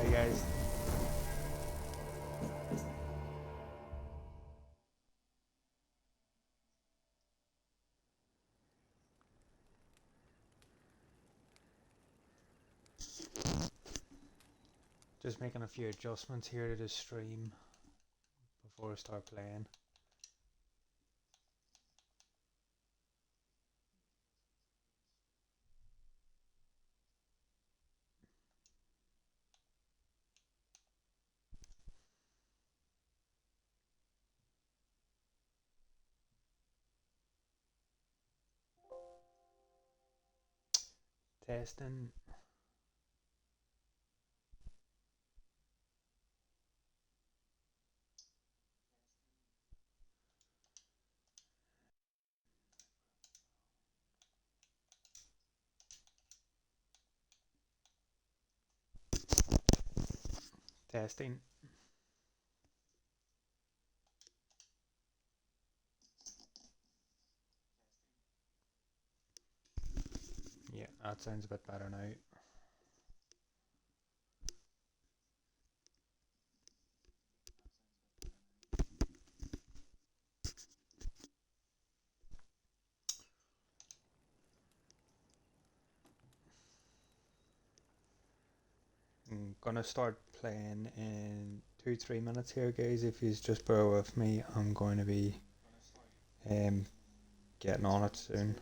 Hi guys. Just making a few adjustments here to the stream before I start playing. Testing. Testing. Yeah, that sounds a bit better now. I'm gonna start playing in 2-3 minutes here, guys. If you just bear with me, I'm going to be um, getting on it soon.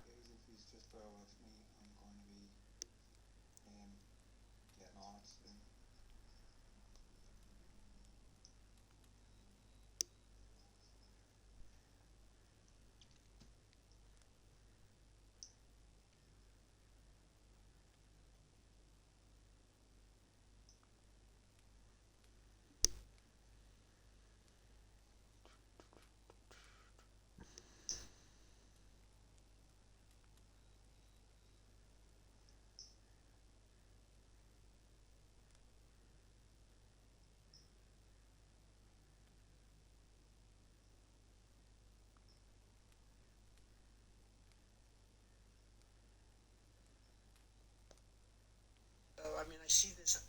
I mean, I see this.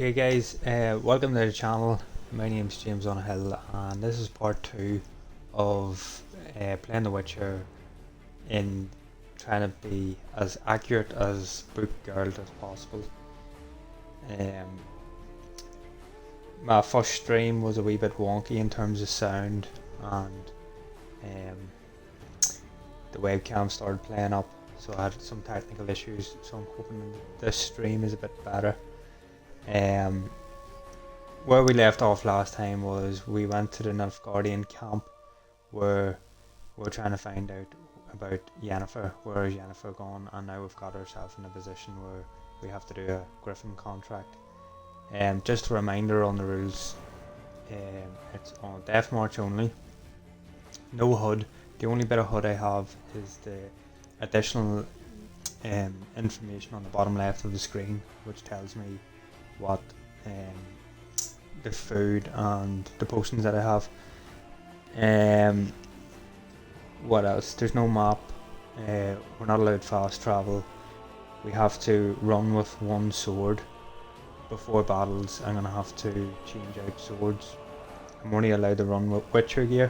Okay guys, welcome to the channel. My name's James on a Hill and this is part 2 of playing The Witcher in trying to be as accurate as book Geralt as possible. My first stream was a wee bit wonky in terms of sound, and the webcam started playing up, so I had some technical issues, so I'm hoping this stream is a bit better. Where we left off last time was we went to the Nilfgaardian camp, where we're trying to find out about Yennefer, where is Yennefer gone, and now we've got ourselves in a position where we have to do a Griffin contract. Just a reminder on the rules, it's on Deathmarch only, no HUD. The only bit of HUD I have is the additional information on the bottom left of the screen, which tells me what the food and the potions that I have. What else? There's no map. We're not allowed fast travel. We have to run with one sword. Before battles, I'm going to have to change out swords. I'm only allowed to run with Witcheronlygear.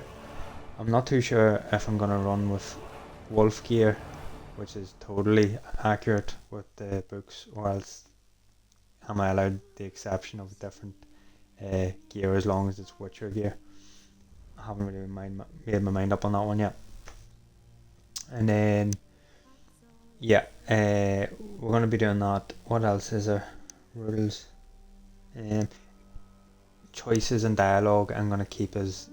I'm not too sure if I'm going to run with wolf gear, which is totally accurate with the books, or else am I allowed the exception of different gear as long as it's Witcheronlygear. I haven't really made my mind up on that one yet. And then, yeah, we're going to be doing that. What else is there? Rules. Choices and dialogue I'm going to keep as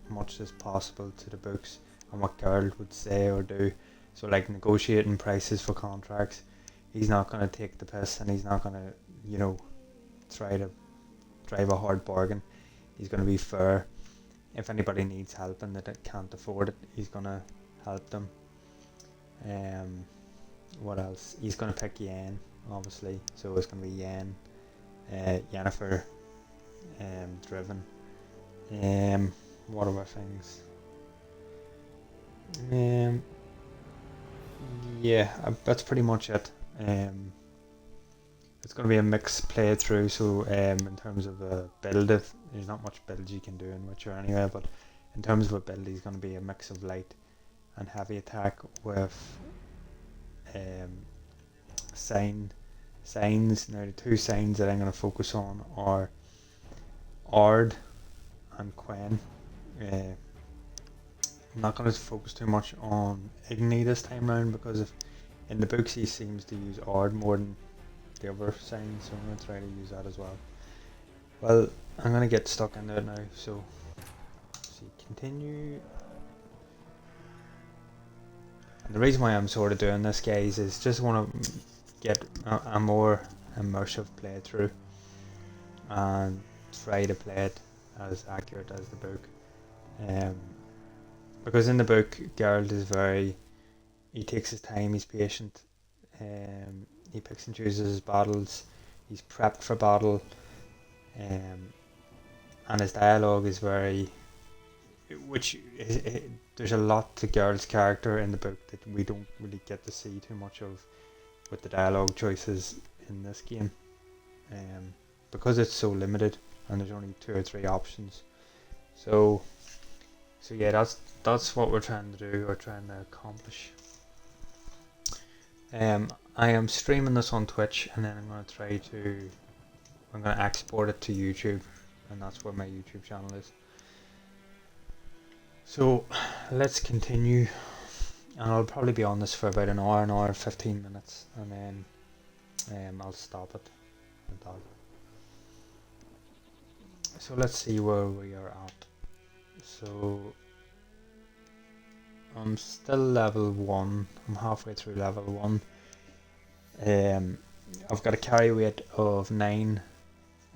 much as possible to the books and what Geralt would say or do. So like negotiating prices for contracts, he's not going to take the piss, and he's not going to, try to drive a hard bargain. He's going to be fair. If anybody needs help and that can't afford it, he's going to help them. What else? He's going to pick Yen, obviously, so it's going to be Yen, Yennefer, driven. What other things? Yeah, that's pretty much it. It's going to be a mixed playthrough, so in terms of a build, there's not much build you can do in Witcher anyway, but in terms of a build, he's going to be a mix of light and heavy attack with signs. Now the two signs that I'm going to focus on are Ard and Quen. I'm not going to focus too much on Igni this time round, because in the books he seems to use Ard more than the other signs, so I'm going to try to use that as well. Well, I'm going to get stuck into it now, so continue. And the reason why I'm sort of doing this, guys, is just want to get a more immersive playthrough and try to play it as accurate as the book. Because in the book, Geralt is he takes his time, he's patient, he picks and chooses his battles, he's prepped for battle, and his dialogue is there's a lot to Geralt's character in the book that we don't really get to see too much of with the dialogue choices in this game, because it's so limited and there's only 2 or 3 options. So yeah, that's what we're trying to do, or trying to accomplish. I am streaming this on Twitch, and then I'm going to export it to YouTube, and that's where my YouTube channel is. So let's continue, and I'll probably be on this for about an hour and 15 minutes, and then I'll stop it and talk. So let's see where we are at. So I'm still level 1, I'm halfway through level 1. I've got a carry weight of 9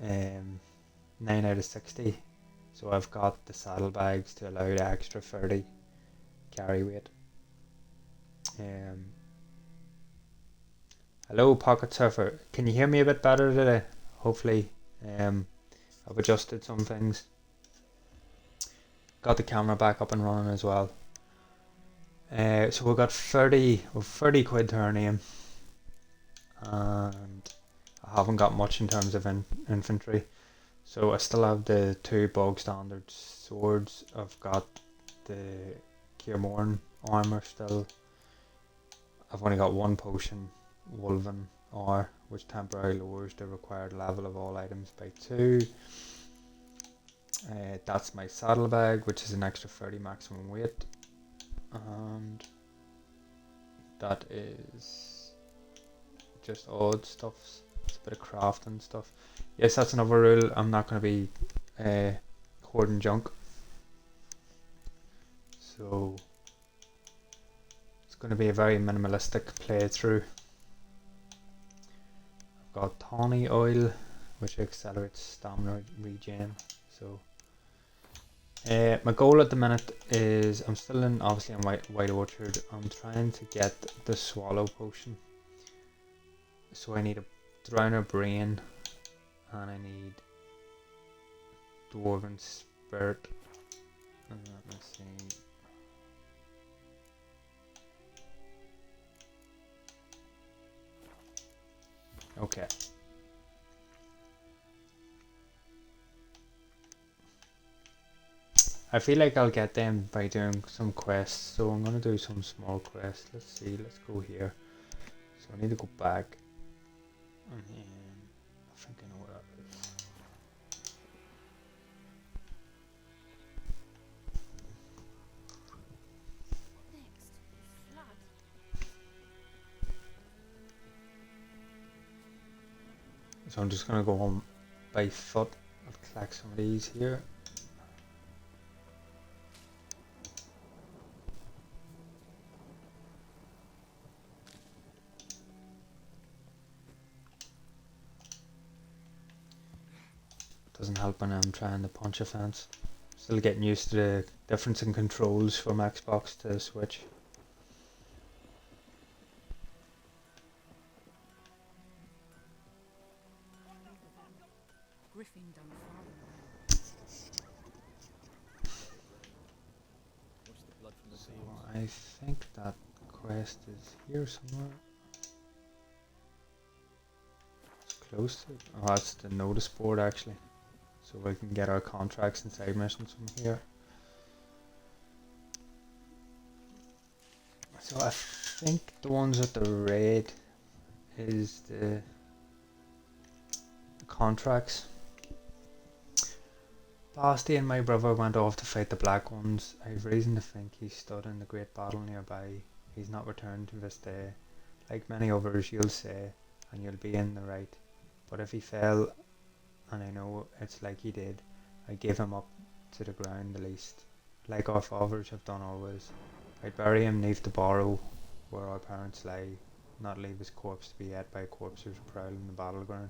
out of 60, so I've got the saddlebags to allow the extra 30 carry weight. Hello Pocket Surfer, can you hear me a bit better today? Hopefully. I've adjusted some things, got the camera back up and running as well. So we've got 30 quid to our name, and I haven't got much in terms of infantry, so I still have the 2 bog standard swords. I've got the Keirmorn armor still, I've only got one potion, Wolven R, which temporarily lowers the required level of all items by 2. That's my saddlebag, which is an extra 30 maximum weight, and that is just odd stuff. It's a bit of crafting stuff. Yes, that's another rule. I'm not going to be hoarding junk, so it's going to be a very minimalistic playthrough. I've got tawny oil, which accelerates stamina regen. So my goal at the minute is, I'm still in, obviously in White Orchard. I'm trying to get the swallow potion. So I need a drowner brain, and I need dwarven spirit. And let me see. Okay. I feel like I'll get them by doing some quests, so I'm gonna do some small quests. Let's see, let's go here. So I need to go back, and then I think I know where that is. So I'm just gonna go on by foot. I'll collect some of these here. Doesn't help when I'm trying to punch a fence. Still getting used to the difference in controls from Xbox to Switch. So I think that quest is here somewhere. It's close to it. Oh, that's the notice board actually. So we can get our contracts and side missions from here. So I think the ones with the red is the contracts. Basti and my brother went off to fight the black ones. I have reason to think he stood in the great battle nearby. He's not returned to this day. Like many others, you'll say, and you'll be in the right. But if he fell, and I know it's like he did, I gave him up to the ground the least, like our fathers have done always. I'd bury him neath the barrow where our parents lay, not leave his corpse to be ate by corpses prowling the battleground.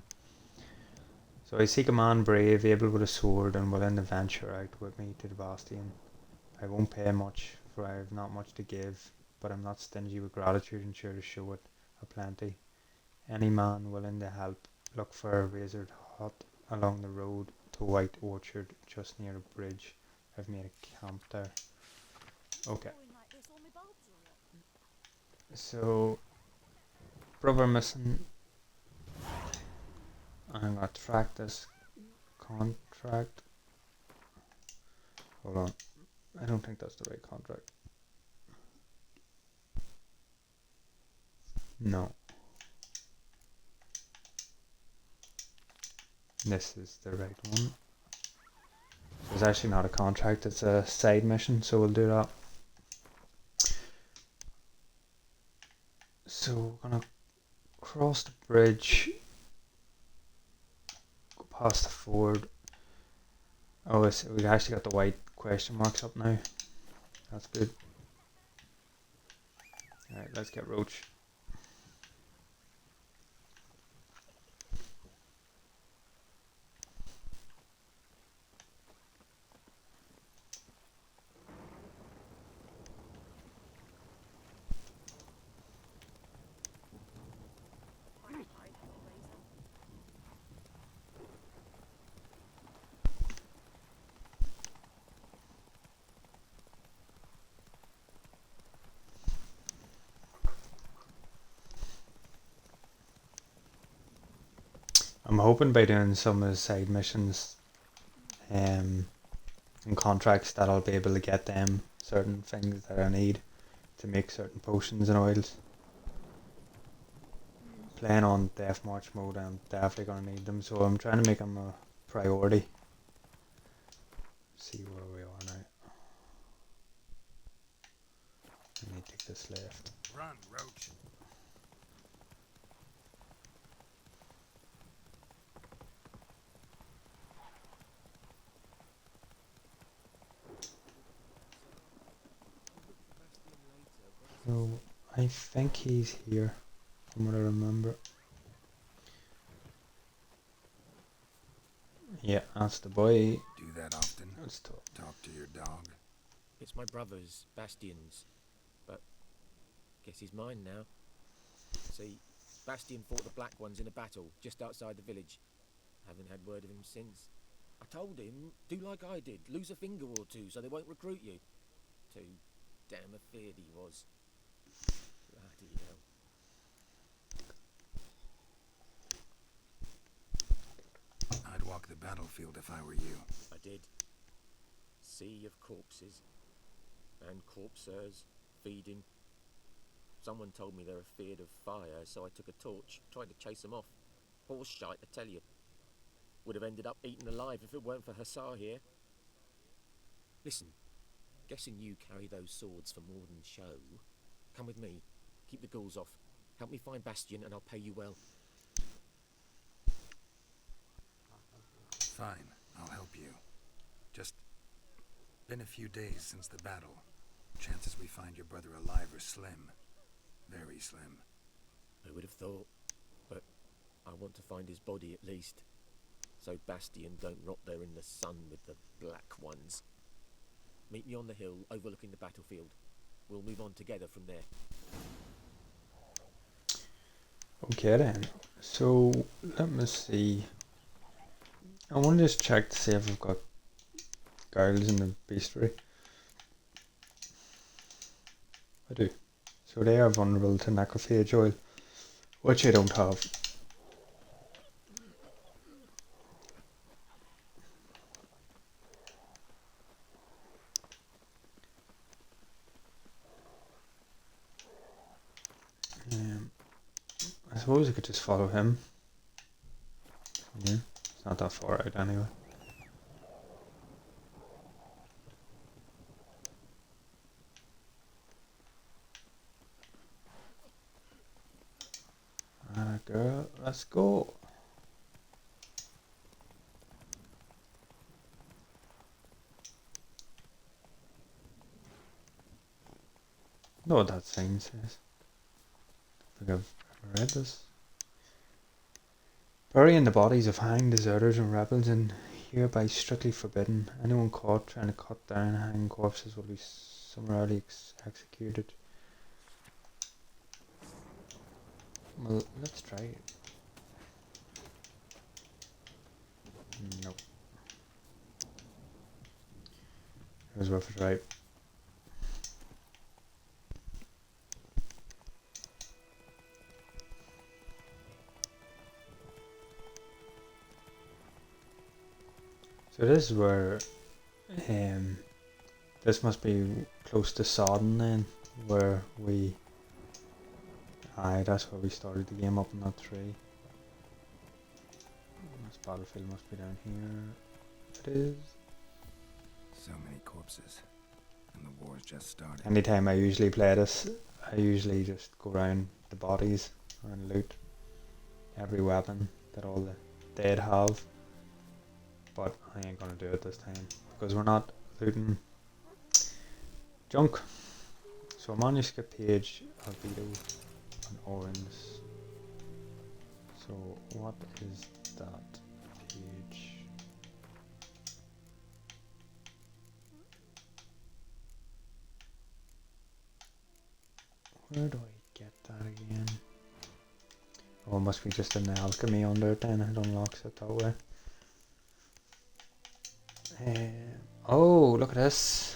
So I seek a man brave, able with a sword, and willing to venture out with me to the bastion. I won't pay much, for I have not much to give, but I'm not stingy with gratitude and sure to show it aplenty. Any man willing to help, look for a razored hut along the road to White Orchard, just near a bridge. I've made a camp there. Okay. So, brother missing. I'm gonna track this contract. Hold on. I don't think that's the right contract. No. This is the right one. It's actually not a contract, it's a side mission, so we'll do that. So we're gonna cross the bridge, go past the ford. Oh, we actually got the white question marks up now. That's good. Alright, let's get Roach. I'm hoping by doing some of the side missions and contracts that I'll be able to get them certain things that I need to make certain potions and oils. playing on Deathmarch mode, I'm definitely going to need them, so I'm trying to make them a priority. See where we are now. I need to take this left. Run, Roach. So I think he's here, from what I remember. Yeah, that's the boy. Do that often? Let's talk. Talk to your dog? It's my brother's, Bastion's, but guess he's mine now. See, Bastion fought the Black Ones in a battle just outside the village. Haven't had word of him since. I told him, do like I did, lose a finger or two so they won't recruit you. Too damn afeard he was. Bloody hell. I'd walk the battlefield if I were you. I did. Sea of corpses. And corpsers, feeding. Someone told me they're afeard of fire, so I took a torch, tried to chase them off. Horse shite, I tell you. Would have ended up eaten alive if it weren't for Hussar here. Listen, guessing you carry those swords for more than show. Come with me, keep the ghouls off. Help me find Bastion and I'll pay you well. Fine, I'll help you. Just been a few days since the battle. Chances we find your brother alive are slim. Very slim. I would have thought, but I want to find his body at least. So Bastion don't rot there in the sun with the Black Ones. Meet me on the hill overlooking the battlefield. We'll move on together from there. Okay then, so let me see. I want to just check to see if I've got girls in the bestiary. I do. So they are vulnerable to necrophage oil, which I don't have. I suppose I could just follow him. Yeah, it's not that far out anyway. Girl, let's go. Know what that sign says. I think I've ever read this. Burying the bodies of hanged deserters and rebels is hereby strictly forbidden. Anyone caught trying to cut down hanged corpses will be summarily executed. Well, let's try it. Nope. It was worth a try. So this is where, this must be close to Sodden then, where we, aye, that's where we started the game, up in that tree. This battlefield must be down here. It is. So many corpses. And the war's just started. Anytime I usually play this, I usually just go around the bodies and loot every weapon that all the dead have. But I ain't gonna do it this time because we're not looting junk. So a manuscript page, albedo, and orange. So what is that page? Where do I get that again? Oh, it must be just in the alchemy under it then, it unlocks it that way. Oh, look at this.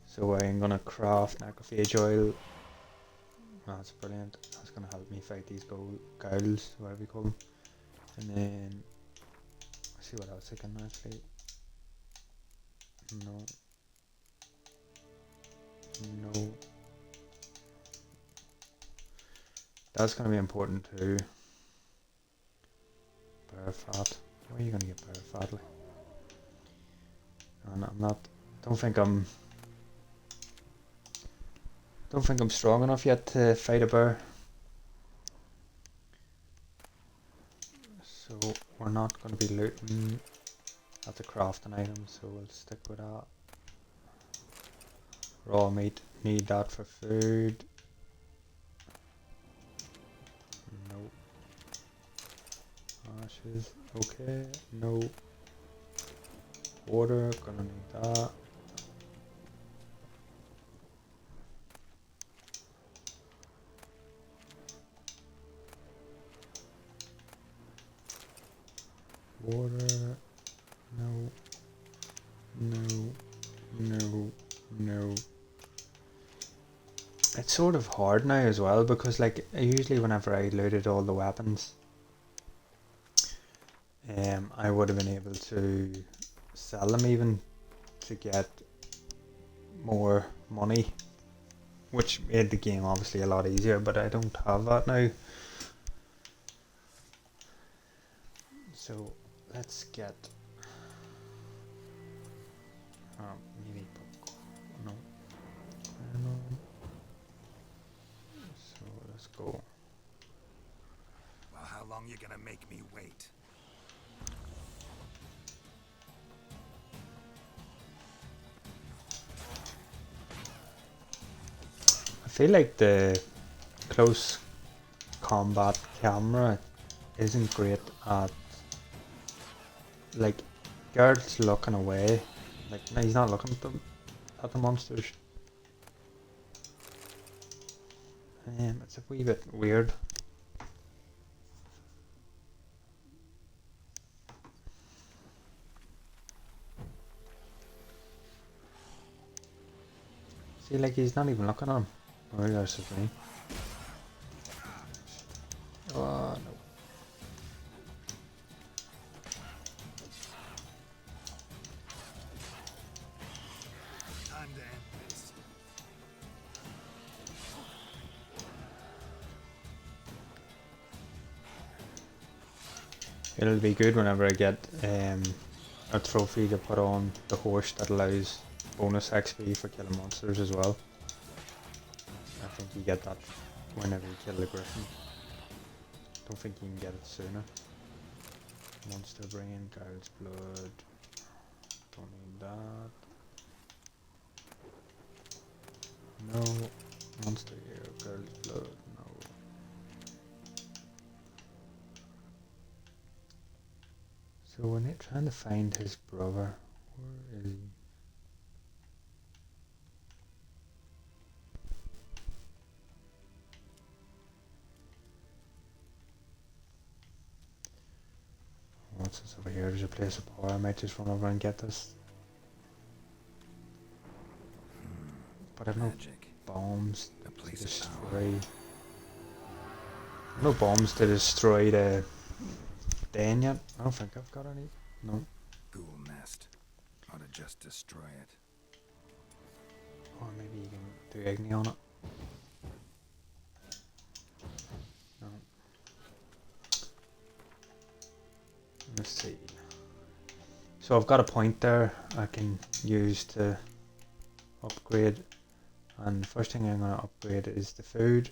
So I'm gonna craft necrophage oil. Oh, that's brilliant. That's gonna help me fight these ghouls, whatever you call them. And then let's see what else I can actually. No. No. That's going to be important too. Bear fat. Where are you going to get bear fat? Like? And I'm not. Don't think I'm strong enough yet to fight a bear. So we're not going to be looting at the crafting items, so we'll stick with that. Raw meat, need that for food. No. Ashes, okay, no. Water, gonna need that. Water, no, no. It's sort of hard now as well because like usually whenever I looted all the weapons, I would have been able to sell them even to get more money, which made the game obviously a lot easier, but I don't have that now. So let's get maybe no. So let's go. Well, how long you gonna make me wait? I feel like the close combat camera isn't great at, like, Geralt's looking away. Like, no, he's not looking at the monsters. It's a wee bit weird. See, like, he's not even looking at him. Oh, there's his me. Oh, no. Time to end this. It'll be good whenever I get a trophy to put on the horse that allows bonus XP for killing monsters as well. I think you get that whenever you kill the griffin. Don't think you can get it sooner. Monster brain, Geralt's blood. Don't need that. No. Monster ear, Geralt's blood. No. So we're trying to find his brother. Where is he? What's this over here? There's a place of power. I might just run over and get this. But I've no bombs to destroy. No bombs to destroy the den yet. I don't think I've got any. No. Ghoul nest. Ought to just destroy it. Or maybe you can do Igni on it. No. Let's see. So I've got a point there I can use to upgrade, and the first thing I'm going to upgrade is the food,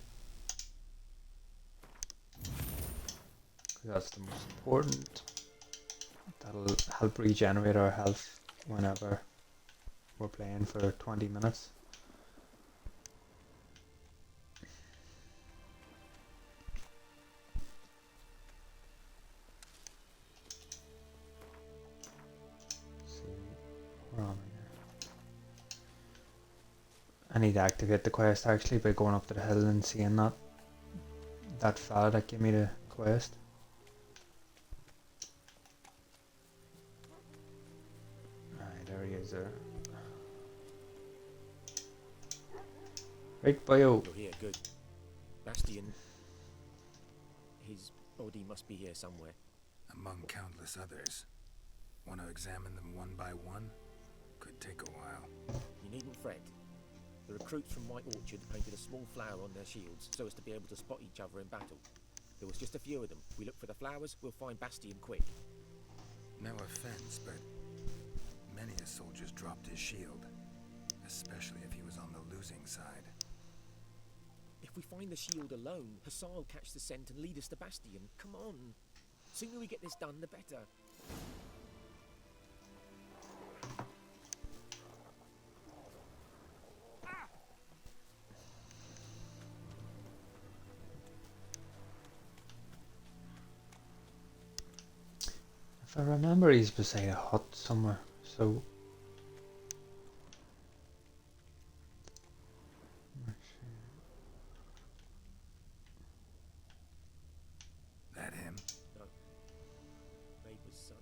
because that's the most important. That'll help regenerate our health whenever we're playing for 20 minutes. Where am I here? I need to activate the quest actually by going up to the hill and seeing that fella that gave me the quest. Right, there he is there. Right, bio. You're here, good. Bastion. His body must be here somewhere. Among countless others. Want to examine them one by one? Could take a while. You needn't fret. The recruits from White Orchard painted a small flower on their shields so as to be able to spot each other in battle. There was just a few of them. We look for the flowers, we'll find Bastion quick. No offense, but many a soldier's dropped his shield, especially if he was on the losing side. If we find the shield alone, Hussar will catch the scent and lead us to Bastion. Come on. Sooner we get this done, the better. If I remember, he's beside a hut somewhere, so... That him? No. Neighbour's son.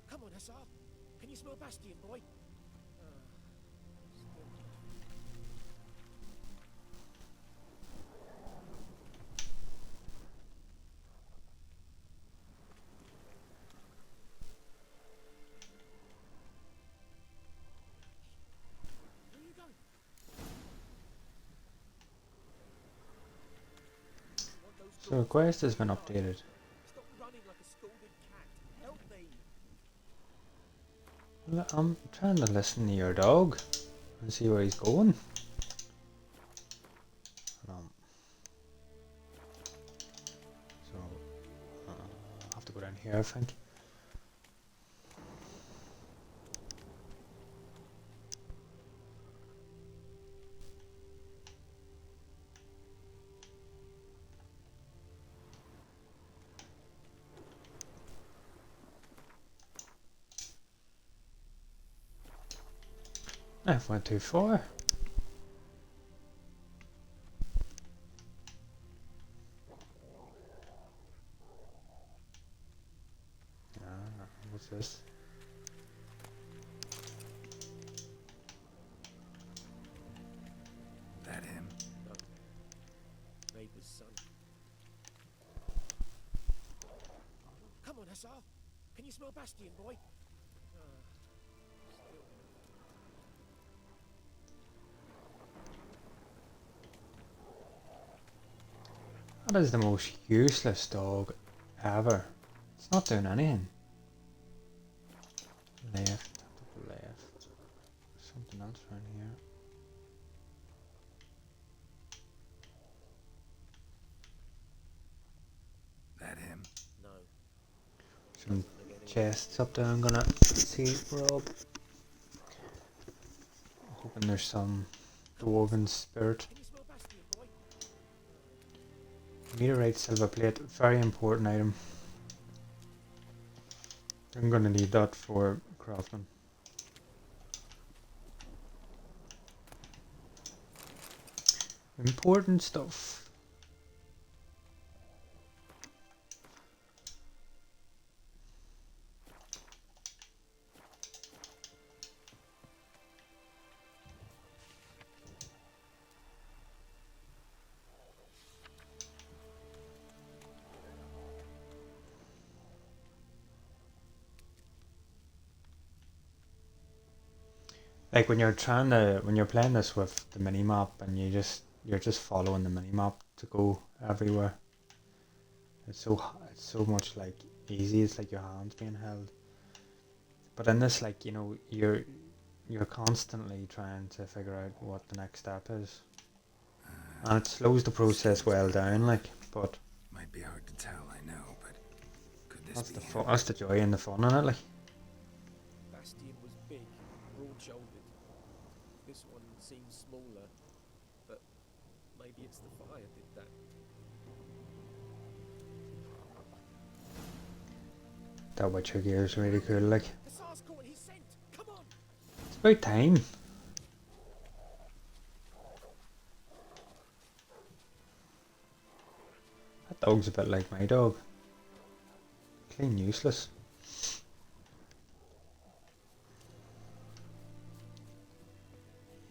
Come on, Hussar. Can you smell Bastion, boy? So the quest has been updated. Stop running like a scalded cat. Help me. I'm trying to listen to your dog and see where he's going. So I have to go down here, I think. I went too far. What's this? That him? No. Neighbour's son. Come on, Hussar. Can you smell Bastion, boy? That is the most useless dog ever. It's not doing anything. Left, left. Something else around here. That him? No. Some chests up there. I'm gonna see Rob. Hoping there's some dwarven spirit. Can you smell Bastion, boy? Meteorite silver plate, very important item. I'm gonna need that for crafting. Important stuff. Like when you're playing this with the mini map and you're just following the mini map to go everywhere. It's so much like easy. It's like your hands being held. But in this, like, you know, you're constantly trying to figure out what the next step is, and it slows the process well down. Like, but Might be hard to tell, I know, but could this that's be the him? that's the joy and the fun in it. Like, Bastion was big, broad-shouldered. This one seems smaller, but maybe it's the fire did that. that Witcher gear is really cool. Like, Hussar's caught his scent. Come on. it's about time. That dog's a bit like my dog. Clean useless.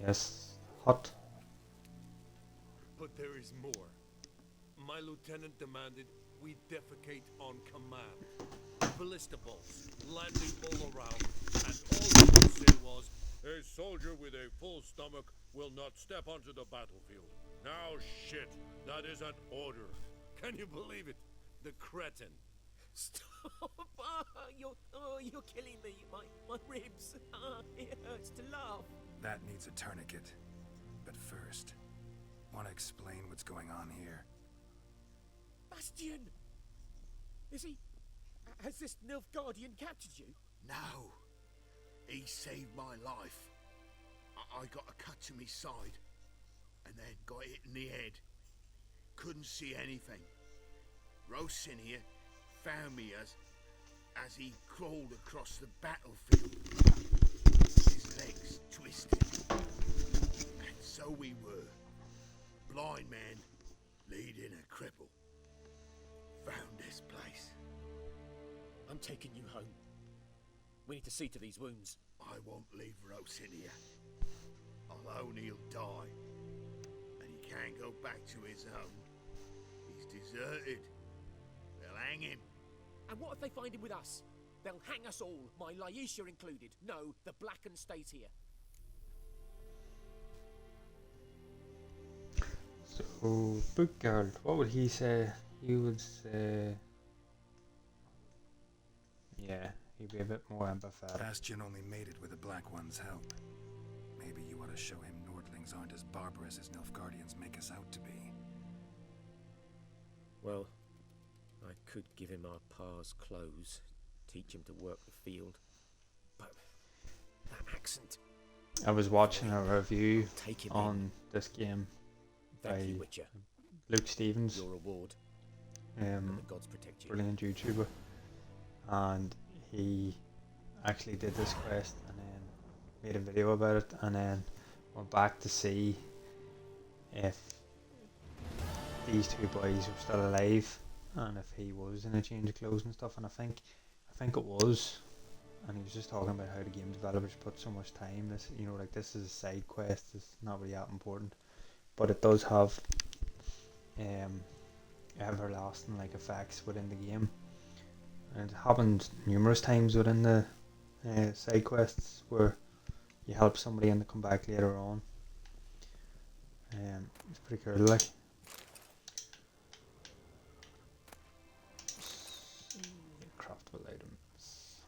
Yes, hot. But there is more. My lieutenant demanded we defecate on command. ballista bolts landing all around, and all he could say was, "A soldier with a full stomach will not step onto the battlefield." Now shit, that is an order. Can you believe it? The cretin. Stop! You're killing me. My ribs. It hurts to laugh. That needs a tourniquet. But first, want to explain what's going on here? Bastion! Has this Nilfgaardian captured you? No. He saved my life. I got a cut to my side, and then got hit in the head. Couldn't see anything. Rosin here found me as he crawled across the battlefield. His legs twisted. And so we were. Blind man leading a cripple. Found this place. I'm taking you home. We need to see to these wounds. I won't leave Rosin here. Alone he'll die. And he can't go back to his home. He's deserted. They'll hang him. And what if they find him with us? They'll hang us all, my Laisha included. No, the Blackened stays here. So, book Geralt, what would he say? He would say... Yeah, he'd be a bit more empathetic. Bastion only made it with the Black One's help. Maybe you ought to show him Nordlings aren't as barbarous as Nilfgaardians make us out to be. Well, I could give him our pa's clothes, teach him to work the field. But that accent... I was watching a review Take him on this game Thank by you, Witcher. Luke Stevens, Your reward. And the gods protect you. brilliant YouTuber, and he actually did this quest and then made a video about it and then went back to see if these two boys were still alive and if he was in a change of clothes and stuff, and I think it was, and he was just talking about how the game developers put so much time. This, you know, like, this is a side quest, it's not really that important, but it does have everlasting like effects within the game, and it happened numerous times within the side quests where you help somebody and they come back later on. It's pretty cool, like. Craftable items.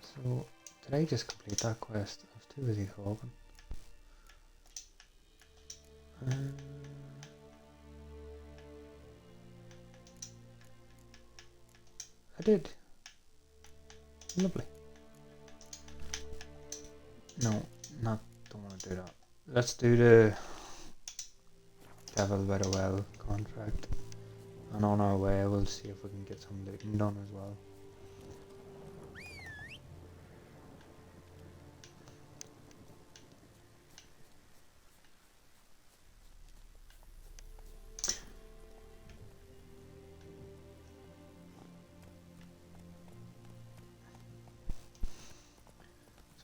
So, did I just complete that quest? I was too busy talking. I did. Lovely. No, don't want to do that. Let's do the Devil by the Well contract, and on our way we'll see if we can get some looting done as well.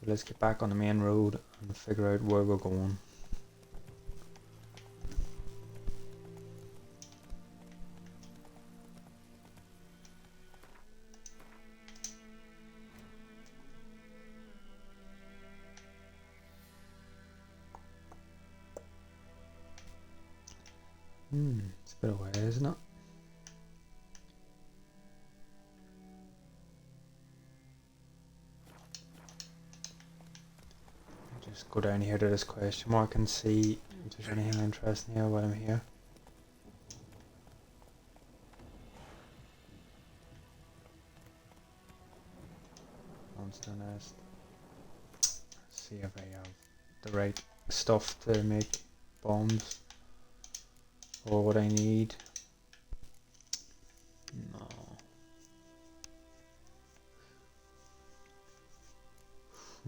So let's get back on the main road and figure out where we're going. It's a bit away, isn't it? Just go down here to this question mark and see if there's anything interesting here while I'm here. Monster nest. Let's see if I have the right stuff to make bombs. Or what I need. No.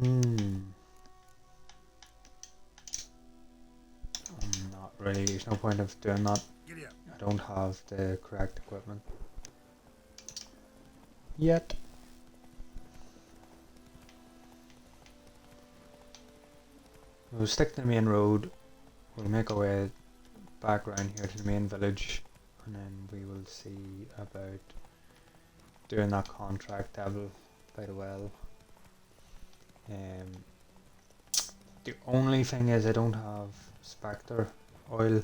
I'm not really, there's no point of doing that. I don't have the correct equipment yet. We'll stick to the main road. We'll make our way back around here to the main village and then we will see about doing that contract devil by the well. The only thing is I don't have Spectre oil,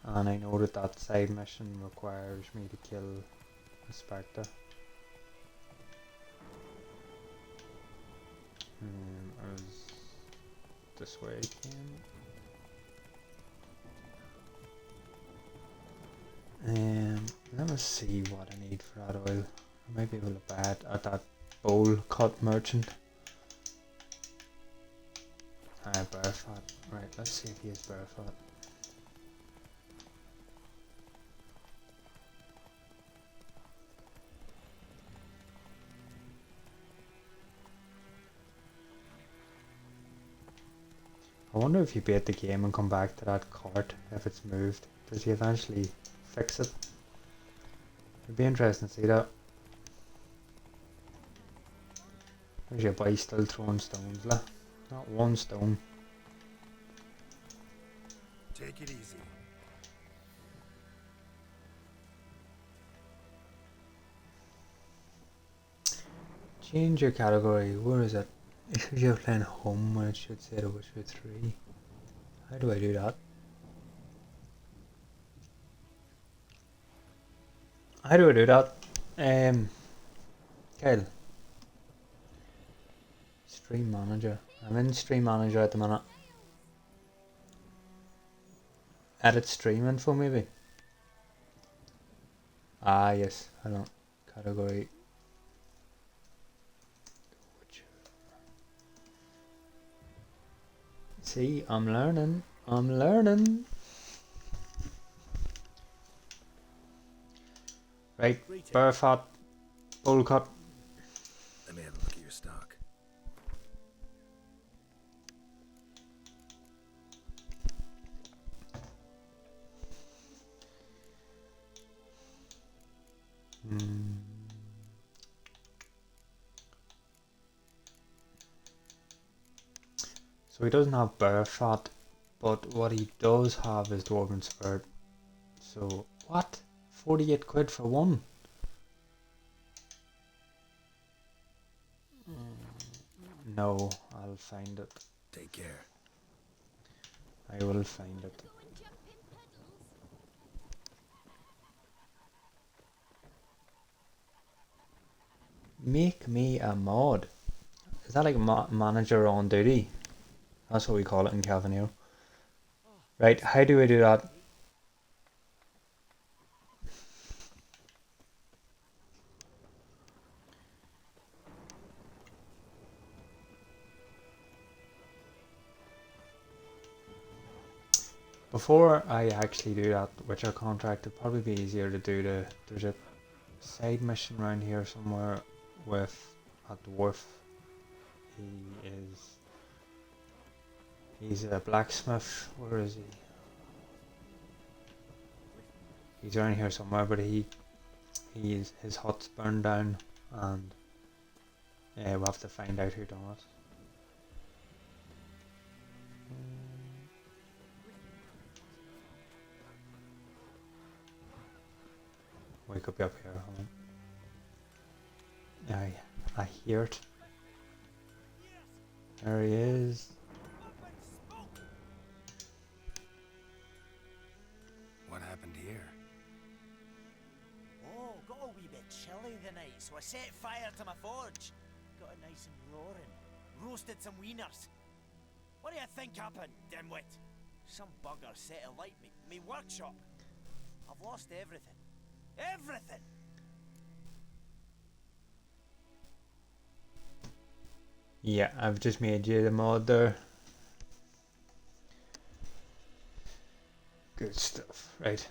and I know that that side mission requires me to kill a Spectre. As this way I can. Let me see what I need for that oil. I might be able to buy it at that bowl cut merchant. Bear fat. Right, let's see if he has bear fat. I wonder if you beat the game and come back to that cart if it's moved. Does he eventually fix it? It'd be interesting to see that. There's your boy still throwing stones, lah. Not one stone. Take it easy. Change your category. Where is it? It should be playing home when it should say The Witcher 3. How do I do that? How do I do that? Kyle. Stream manager. I'm in stream manager at the minute. Edit stream info maybe? Ah yes, I don't. Category. See, I'm learning. I'm learning. Right, bear fat, bowl cut. Let me have a look at your stock. So he doesn't have bear fat, but what he does have is Dwarven Spirit. So, what? 48 quid for one? No, I'll find it. Take care. I will find it. Make me a mod. Is that like manager on duty? That's what we call it in Calvinio. Right, how do I do that? Before I actually do that Witcher contract, it'd probably be easier to do there's a side mission around here somewhere with a dwarf. He's a blacksmith. Where is he? He's around here somewhere, but his hut's burned down, and we'll have to find out who done it. We could be up here. Hold on. I hear it. There he is. What happened here? Oh, got a wee bit chilly the night, so I set fire to my forge. Got it nice and roaring. Roasted some wieners. What do you think happened, dimwit? Some bugger set alight me workshop. I've lost everything. Everything! Yeah, I've just made you the mod there. Good stuff, right.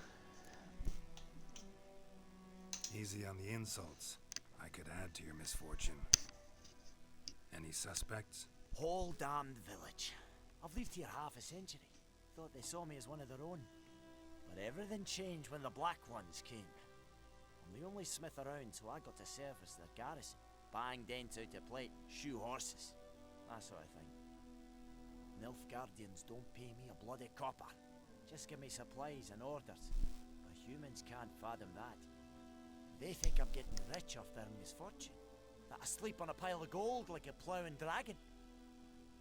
Easy on the insults. I could add to your misfortune. Any suspects? Whole damned village. I've lived here half a century. Thought they saw me as one of their own. But everything changed when the Black Ones came. I'm the only smith around, so I got to service their garrison. Bang dents out of plate, shoe horses. That sort of thing. Nilfgaardians don't pay me a bloody copper. Just give me supplies and orders. A humans can't fathom that. They think I'm getting rich off their misfortune. That I sleep on a pile of gold like a ploughing dragon.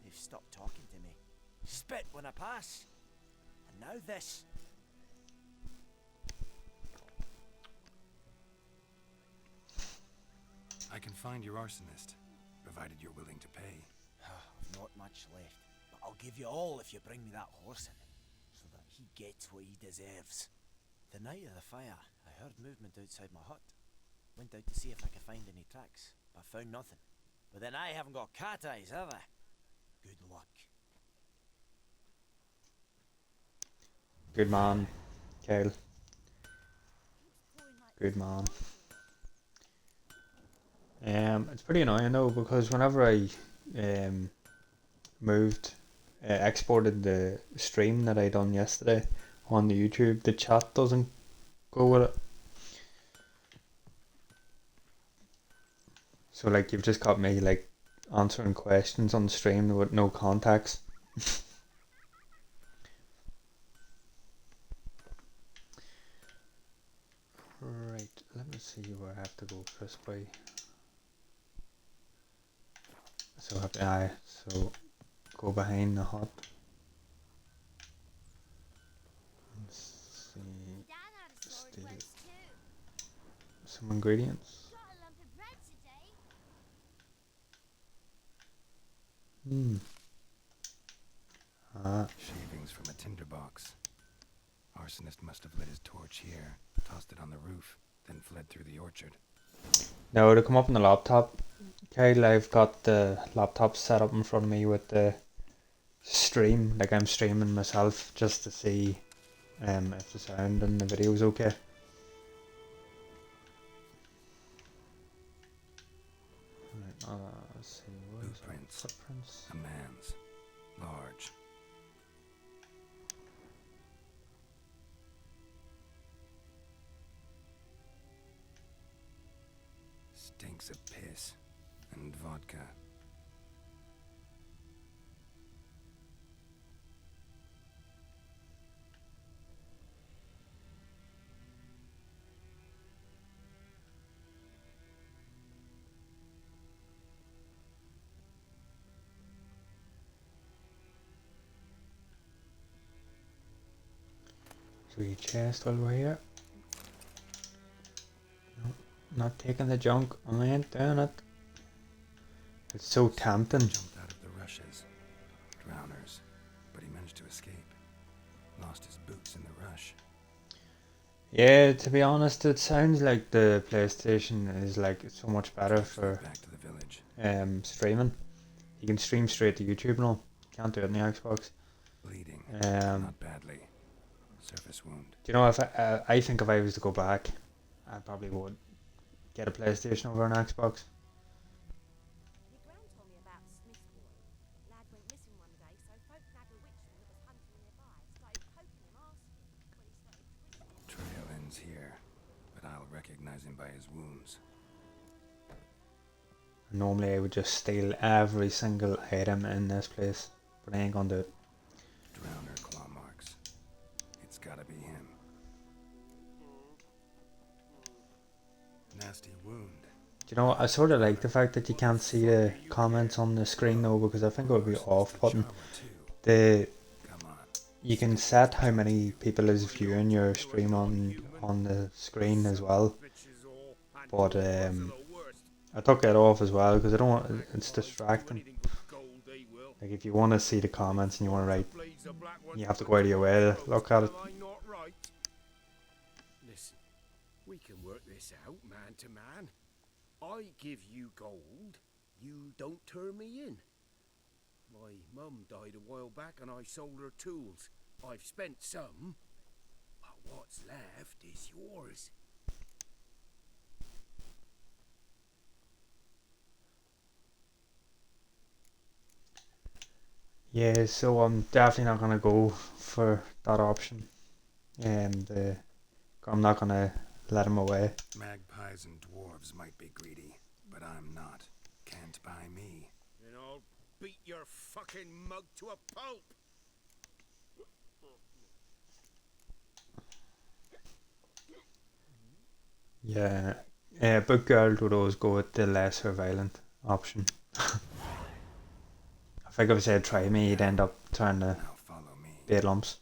They've stopped talking to me. Spit when I pass. And now this. I can find your arsonist, provided you're willing to pay. I've not much left, but I'll give you all if you bring me that horse in, so that he gets what he deserves. The night of the fire, I heard movement outside my hut. Went out to see if I could find any tracks, but found nothing. But then I haven't got cat eyes, have I? Good luck. Good man, Kyle. Good man. It's pretty annoying though, because whenever I exported the stream that I done yesterday on the YouTube, the chat doesn't go with it. So like you've just got me like answering questions on the stream with no context. Right, let me see where I have to go this way. So so go behind the hut. Let's see, steal some ingredients. Shavings from a tinderbox. Arsonist must have lit his torch here, tossed it on the roof, then fled through the orchard. Now to come up on the laptop, Kyle, I've got the laptop set up in front of me with the stream, like I'm streaming myself just to see if the sound and the video is okay. Right, let's see, what is that? Footprints. A man's. Large. Stinks of piss and vodka. Sweet chest while we're here. No, not taking the junk. I ain't doing it. It's so tempting. Jumped out of the rushes. Drowners. But he managed to escape. Lost his boots in the rush. Yeah, to be honest, it sounds like the PlayStation is like so much better for Back to the village. streaming. You can stream straight to YouTube and all. Can't do it on the Xbox. Bleeding. Not badly. Surface wound. Do you know, if I think if I was to go back, I probably would get a PlayStation over an Xbox. My gran told me about Smith boy. Lad went missing one day, so folk nagged a witchman that was hunting nearby. Started poking him, asking when he started twisting. Trail ends here, but I'll recognize him by his wounds. Normally I would just steal every single item in this place, but I ain't gonna do it. Drowner claw marks. It's gotta be him. Nasty wound. Do you know, I sort of like the fact that you can't see the comments on the screen though, because I think it would be off-putting. You can set how many people is viewing your stream on the screen as well, but I took it off as well because I don't want, it's distracting. Like if you want to see the comments and you want to write, you have to go out of your way to look at it. Listen, we can work this out man to man. I give you gold, you don't turn me in. My mum died a while back and I sold her tools. I've spent some, but what's left is yours. Yeah, so I'm definitely not gonna go for that option, and I'm not gonna let him away. Magpies and dwarves might be greedy, but I'm not. Can't buy me. And I'll beat your fucking mug to a pulp. Yeah. But Geralt would always go with the lesser violent option. I think if I said try me, he'd end up trying to Now follow me. bait lumps.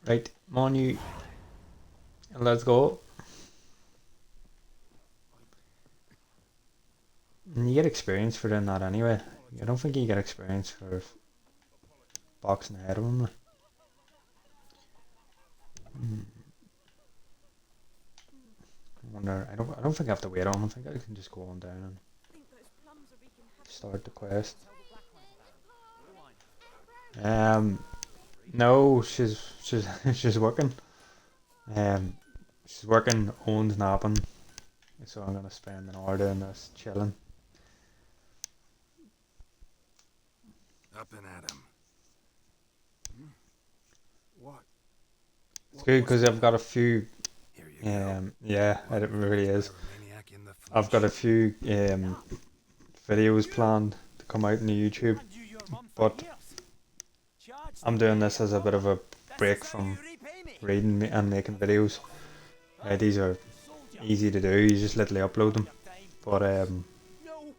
Right, come on you. Let's go. And you get experience for doing that anyway. I don't think you get experience for boxing ahead of him. I wonder. I don't think I have to wait on him. I think I can just go on down and think those plums are wreaking havoc. start the quest. Tell the black ones about it. No, she's she's working. She's working. Owen's napping, so I'm gonna spend an hour doing this, chilling. Up and at him. What? It's good because I've got a few. Here you go. Yeah, it really is. Pyromaniac in the I've got a flesh. few videos planned to come out on the YouTube, And you your mum for but years. Charged I'm doing this as a bit of a break This is how from you repay me. reading and making videos. These are Soldier. easy to do. You just literally upload them. Your time. But No,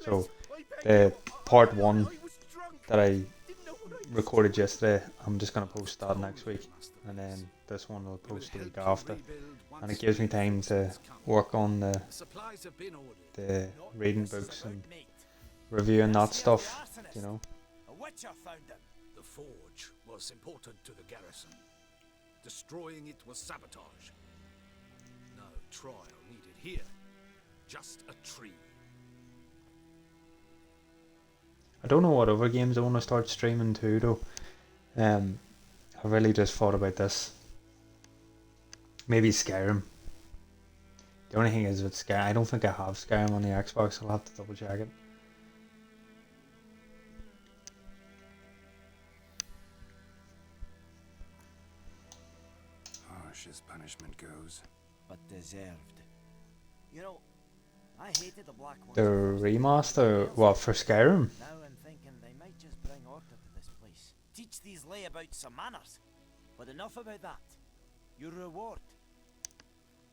so Willis, I beg the you. part I one was drunk. that I Didn't know what I was recorded yesterday, I'm just gonna post that next week, and then this one will post the week after, and it gives me time to work on Supplies have been ordered. the reading books and Mate. reviewing that Here's stuff. the arsonist. You know. A witcher found them. The forge was important to the garrison. Destroying it was sabotage. No trial needed here. Just a tree. I don't know what other games I want to start streaming too, though. I really just thought about this. Maybe Skyrim. The only thing is with Skyrim, I don't think I have Skyrim on the Xbox. I'll have to double check it. Harsh as punishment goes. But deserved. You know, I hated the black ones. The remaster, what, for Skyrim? Now I'm thinking they might just bring order to this place. Teach these layabouts some manners. But enough about that. Your reward.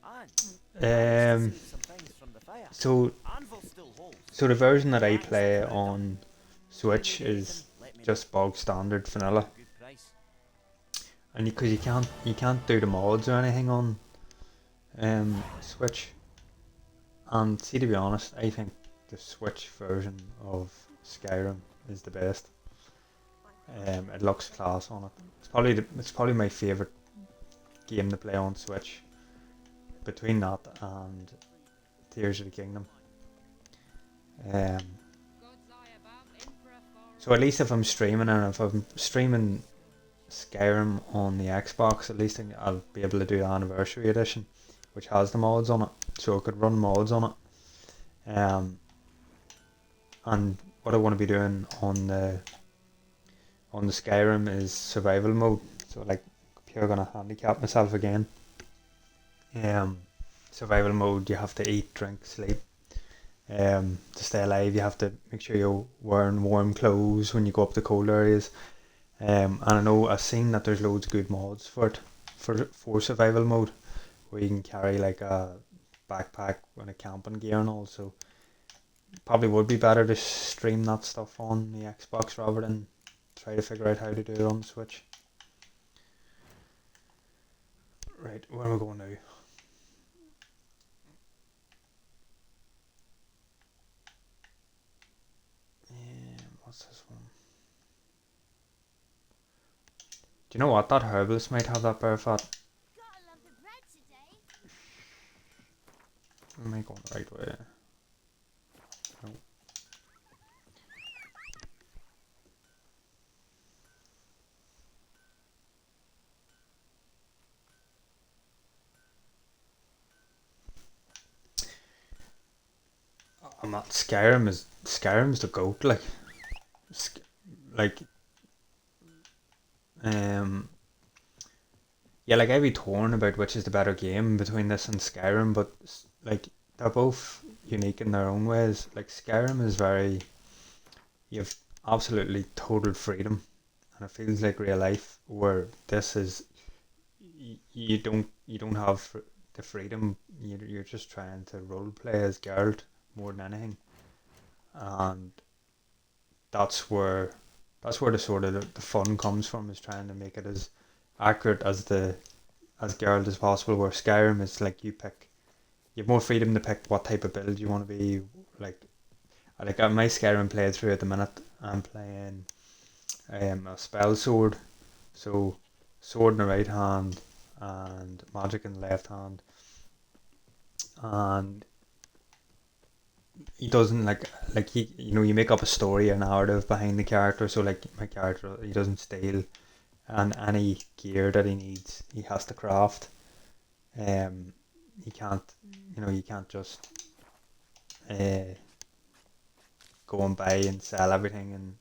And Um, save some things from the fire. so Anvil still holds. So the version that I play on Switch is just bog standard vanilla, Good price. and because you can't do the mods or anything on Switch. And see, to be honest, I think the Switch version of Skyrim is the best. It looks class on it. It's probably my favorite game to play on Switch. Between that and Tears of the Kingdom. So at least if I'm streaming, and if I'm streaming Skyrim on the Xbox, at least I'll be able to do the Anniversary Edition, which has the mods on it, so I could run mods on it. And what I want to be doing on the Skyrim is survival mode. So like, here I'm gonna handicap myself again. Survival mode, you have to eat, drink, sleep. To stay alive, you have to make sure you're wearing warm clothes when you go up to cold areas. And I know I've seen that there's loads of good mods for it, for survival mode, where you can carry like a backpack and a camping gear and all. So probably would be better to stream that stuff on the Xbox rather than try to figure out how to do it on the Switch. Right, where am I going now? What's this one? Do you know what? That herbalist might have that bear fat. Gotta love the bread today. Am I going the right way? No. I'm not. Skyrim's the goat. Like yeah, like I'd be torn about which is the better game between this and Skyrim, but like they're both unique in their own ways. Like Skyrim is you have absolutely total freedom, and it feels like real life. Where this is, you don't have the freedom. You're just trying to role play as Geralt more than anything, and that's where the sort of the fun comes from, is trying to make it as accurate as Geralt as possible. Where Skyrim is like you have more freedom to pick what type of build you want to be. Like my Skyrim playthrough at the minute, I'm playing a spell sword, so sword in the right hand and magic in the left hand, and he doesn't like he you make up a story, a narrative behind the character. So like my character, he doesn't steal, and any gear that he needs, he has to craft. You can't you can't just go and buy and sell everything, and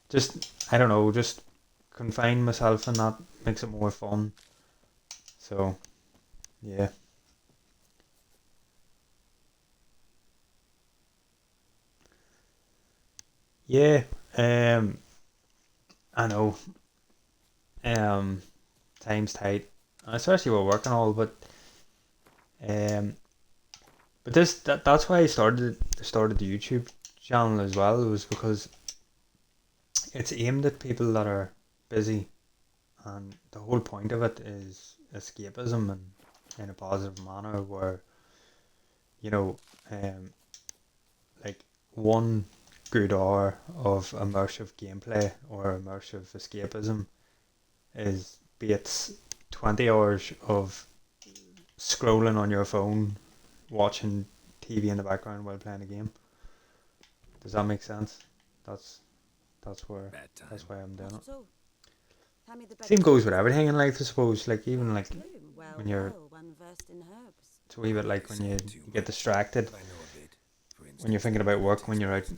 just I don't know, just confine myself, and that makes it more fun. So yeah. Yeah, I know. Um, Time's tight, especially with work and all. Um, but that's why I started the YouTube channel as well. Was because it's aimed at people that are busy, and the whole point of it is escapism, and in a positive manner. Where you know, um, like one good hour of immersive gameplay or immersive escapism is be it's 20 hours of scrolling on your phone, watching TV in the background while playing a game. Does that make sense? That's that's where Bad time. that's why I'm doing Not it. at all. Hand me the Same bed. goes with everything in life, I suppose. Like even like Room. Well, when you're well, one versed in herbs. it's a wee bit like when you get distracted But I know a bit. For when you're thinking about work, when you're out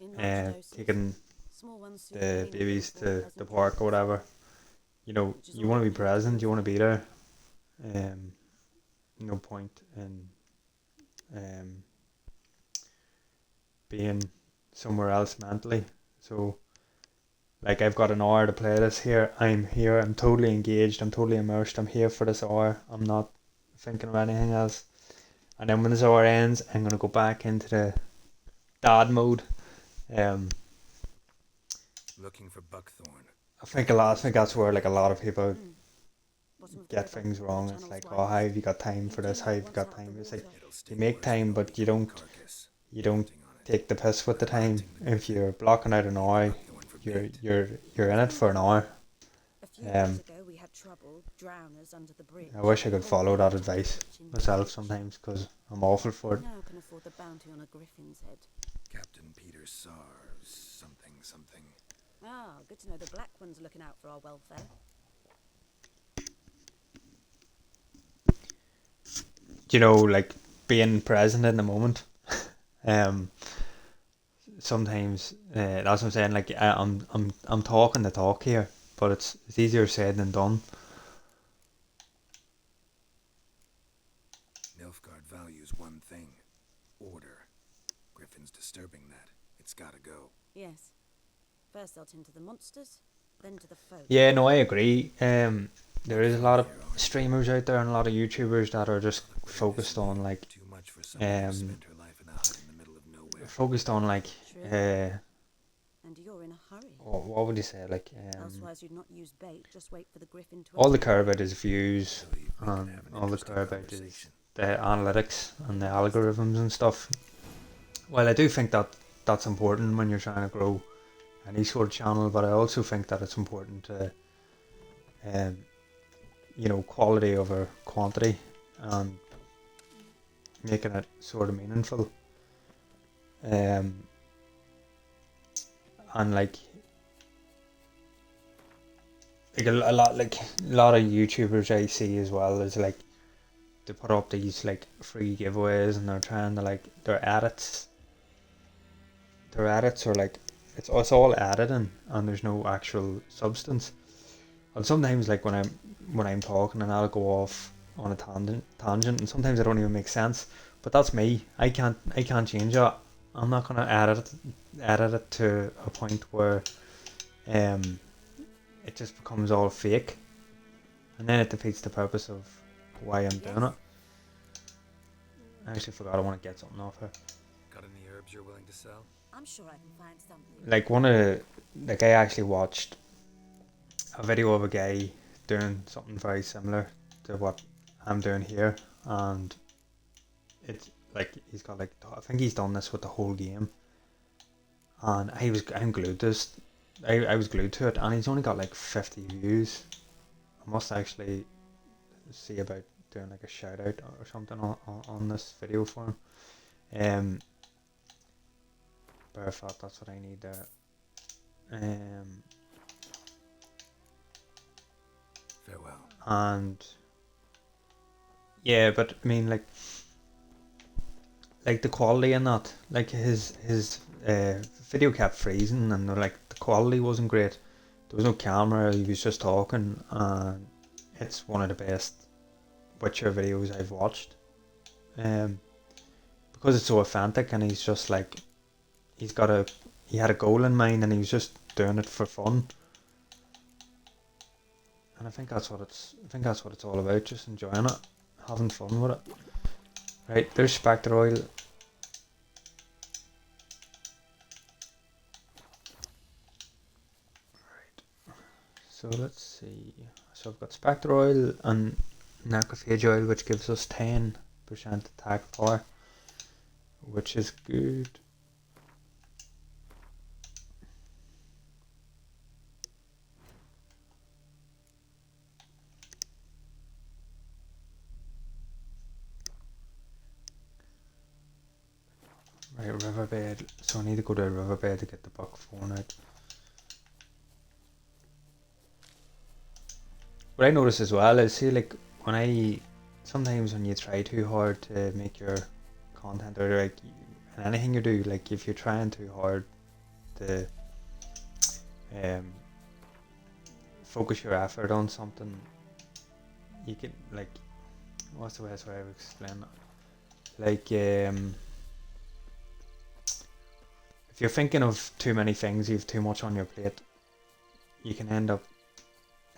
In large doses. taking Small ones soothe the pain and babies give to pleasant the park or dreams. whatever. You want to be present, you want to be there. Um, no point in um being somewhere else mentally. So like I've got an hour to play this here. I'm here. I'm totally engaged. I'm totally immersed. I'm here for this hour. I'm not thinking of anything else. And then when this hour ends, I'm gonna go back into the dad mode. Um, Looking for buckthorn. I think that's where like a lot of people Bottom of the get river, things the wrong. It's channel's like, wide. oh, how have you got time for this? How have you got time? It's like you make time, but you don't take the piss with the time. If you're blocking out an hour, you're in it for an hour. A few years ago, we had trouble, drowners under the bridge. I wish I could follow that advice In myself Dutch. sometimes, because I'm awful for it. Now can afford the bounty on a griffin's head. Captain Peter Sars, something. Ah, good to know the black one's looking out for our welfare. Like being present in the moment. um, Sometimes that's what I'm saying. Like I'm talking the talk here, but it's easier said than done. Nilfgaard values one thing. Order. Griffin's disturbing that. It's gotta go. Yes. First they'll tend to the monsters, then to the folk. Yeah, no, I agree. There is a lot of streamers out there and a lot of YouTubers that are just focused on like Too much for someone who um spent her life in a hut in the middle of nowhere. focused on like True. And you're in a hurry. what would you say, like Elsewise you'd not use bait, just wait for the griffin to all they attack. care about is views, Believe we can and have an all they interesting care about is conversation. the analytics and the algorithms and stuff. Well, I do think that that's important when you're trying to grow any sort of channel, but I also think that it's important to quality over quantity, and making it sort of meaningful. And like a lot of YouTubers I see as well is like they put up these like free giveaways, and they're trying to like their edits are like it's all editing, and there's no actual substance. And sometimes like when I'm talking, and I'll go off on a tangent, and sometimes it don't even make sense. But that's me. I can't change that. I'm not gonna edit it to a point where it just becomes all fake, and then it defeats the purpose of why I'm doing it. I actually forgot I want to get something off her. Got any herbs you're willing to sell? I'm sure I can find something. Like the guy actually watched a video of a guy doing something very similar to what I'm doing here, and it's like he's got like, I think he's done this with the whole game, and I'm glued to this. I was glued to it, and he's only got like 50 views. I must actually see about doing like a shout out or something on this video for him. Bear fat, that's what I need there. Farewell. And yeah, but I mean like the quality in that, like his video kept freezing, and like the quality wasn't great. There was no camera, he was just talking, and it's one of the best Witcher videos I've watched. Because it's so authentic, and he's just like, he had a goal in mind, and he was just doing it for fun. And I think that's what it's all about, just enjoying it, having fun with it. Right, there's Spectre Oil. Right. So let's see. So I've got Spectre Oil and Necrophage Oil, which gives us 10% attack power, which is good. Right, riverbed. So I need to go to a riverbed to get the buckthorn out. What I notice as well is, see, like sometimes when you try too hard to make your content, or like in anything you do, like if you're trying too hard to focus your effort on something, you can, like, what's the best way to explain that? Like if you're thinking of too many things, you have too much on your plate, you can end up,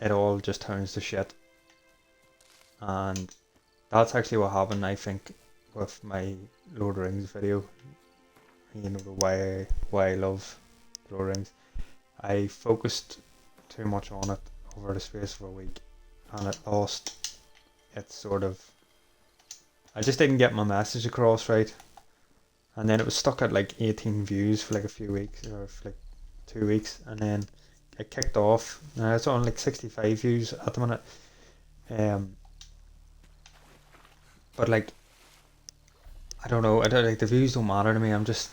it all just turns to shit. And that's actually what happened, I think, with my Lord of the Rings video. You know, why I love Lord of the Rings. I focused too much on it over the space of a week, and it lost its sort of, I just didn't get my message across right. And then it was stuck at like 18 views for like a few weeks, or for like 2 weeks, and then it kicked off. Now it's on like 65 views at the minute. But like, I don't know, like the views don't matter to me. I'm just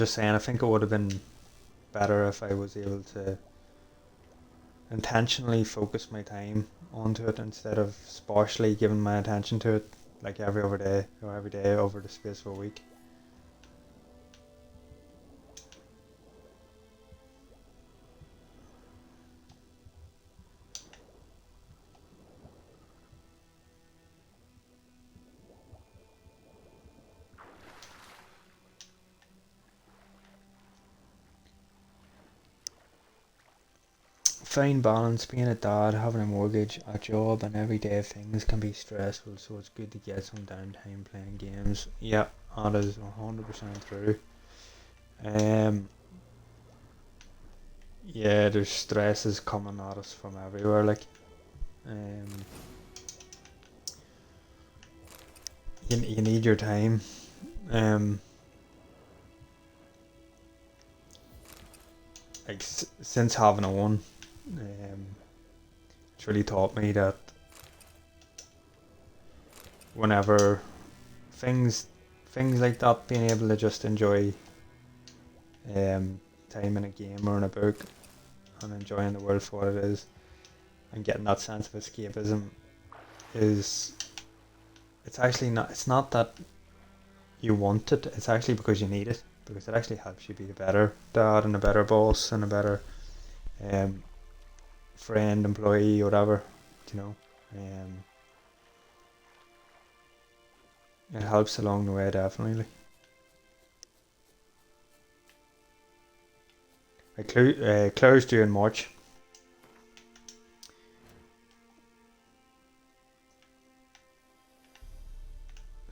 saying, I think it would have been better if I was able to intentionally focus my time onto it, instead of sparsely giving my attention to it like every other day or every day over the space of a week. Fine balance, being a dad, having a mortgage, a job, and everyday things can be stressful, so it's good to get some downtime playing games. Yeah, that is 100% true. Yeah, there's stresses coming at us from everywhere, like, you need your time. Like, since having a one, it's really taught me that whenever things like that, being able to just enjoy time in a game or in a book, and enjoying the world for what it is, and getting that sense of escapism, it's not that you want it, it's actually because you need it, because it actually helps you be a better dad and a better boss and a better friend, employee, whatever, you know. It helps along the way, definitely. Like Claire's due in March,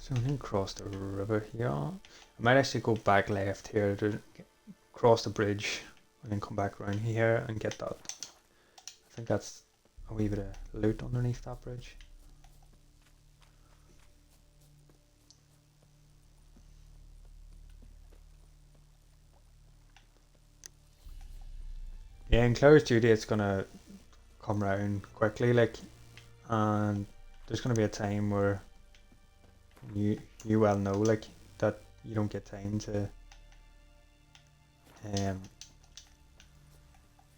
So I need to cross the river here. I might actually go back left here to cross the bridge and then come back around here and get that. I think that's a wee bit of loot underneath that bridge. Yeah, in Claire's Duty it's gonna come round quickly, like, and there's gonna be a time where you well know, like, that you don't get time to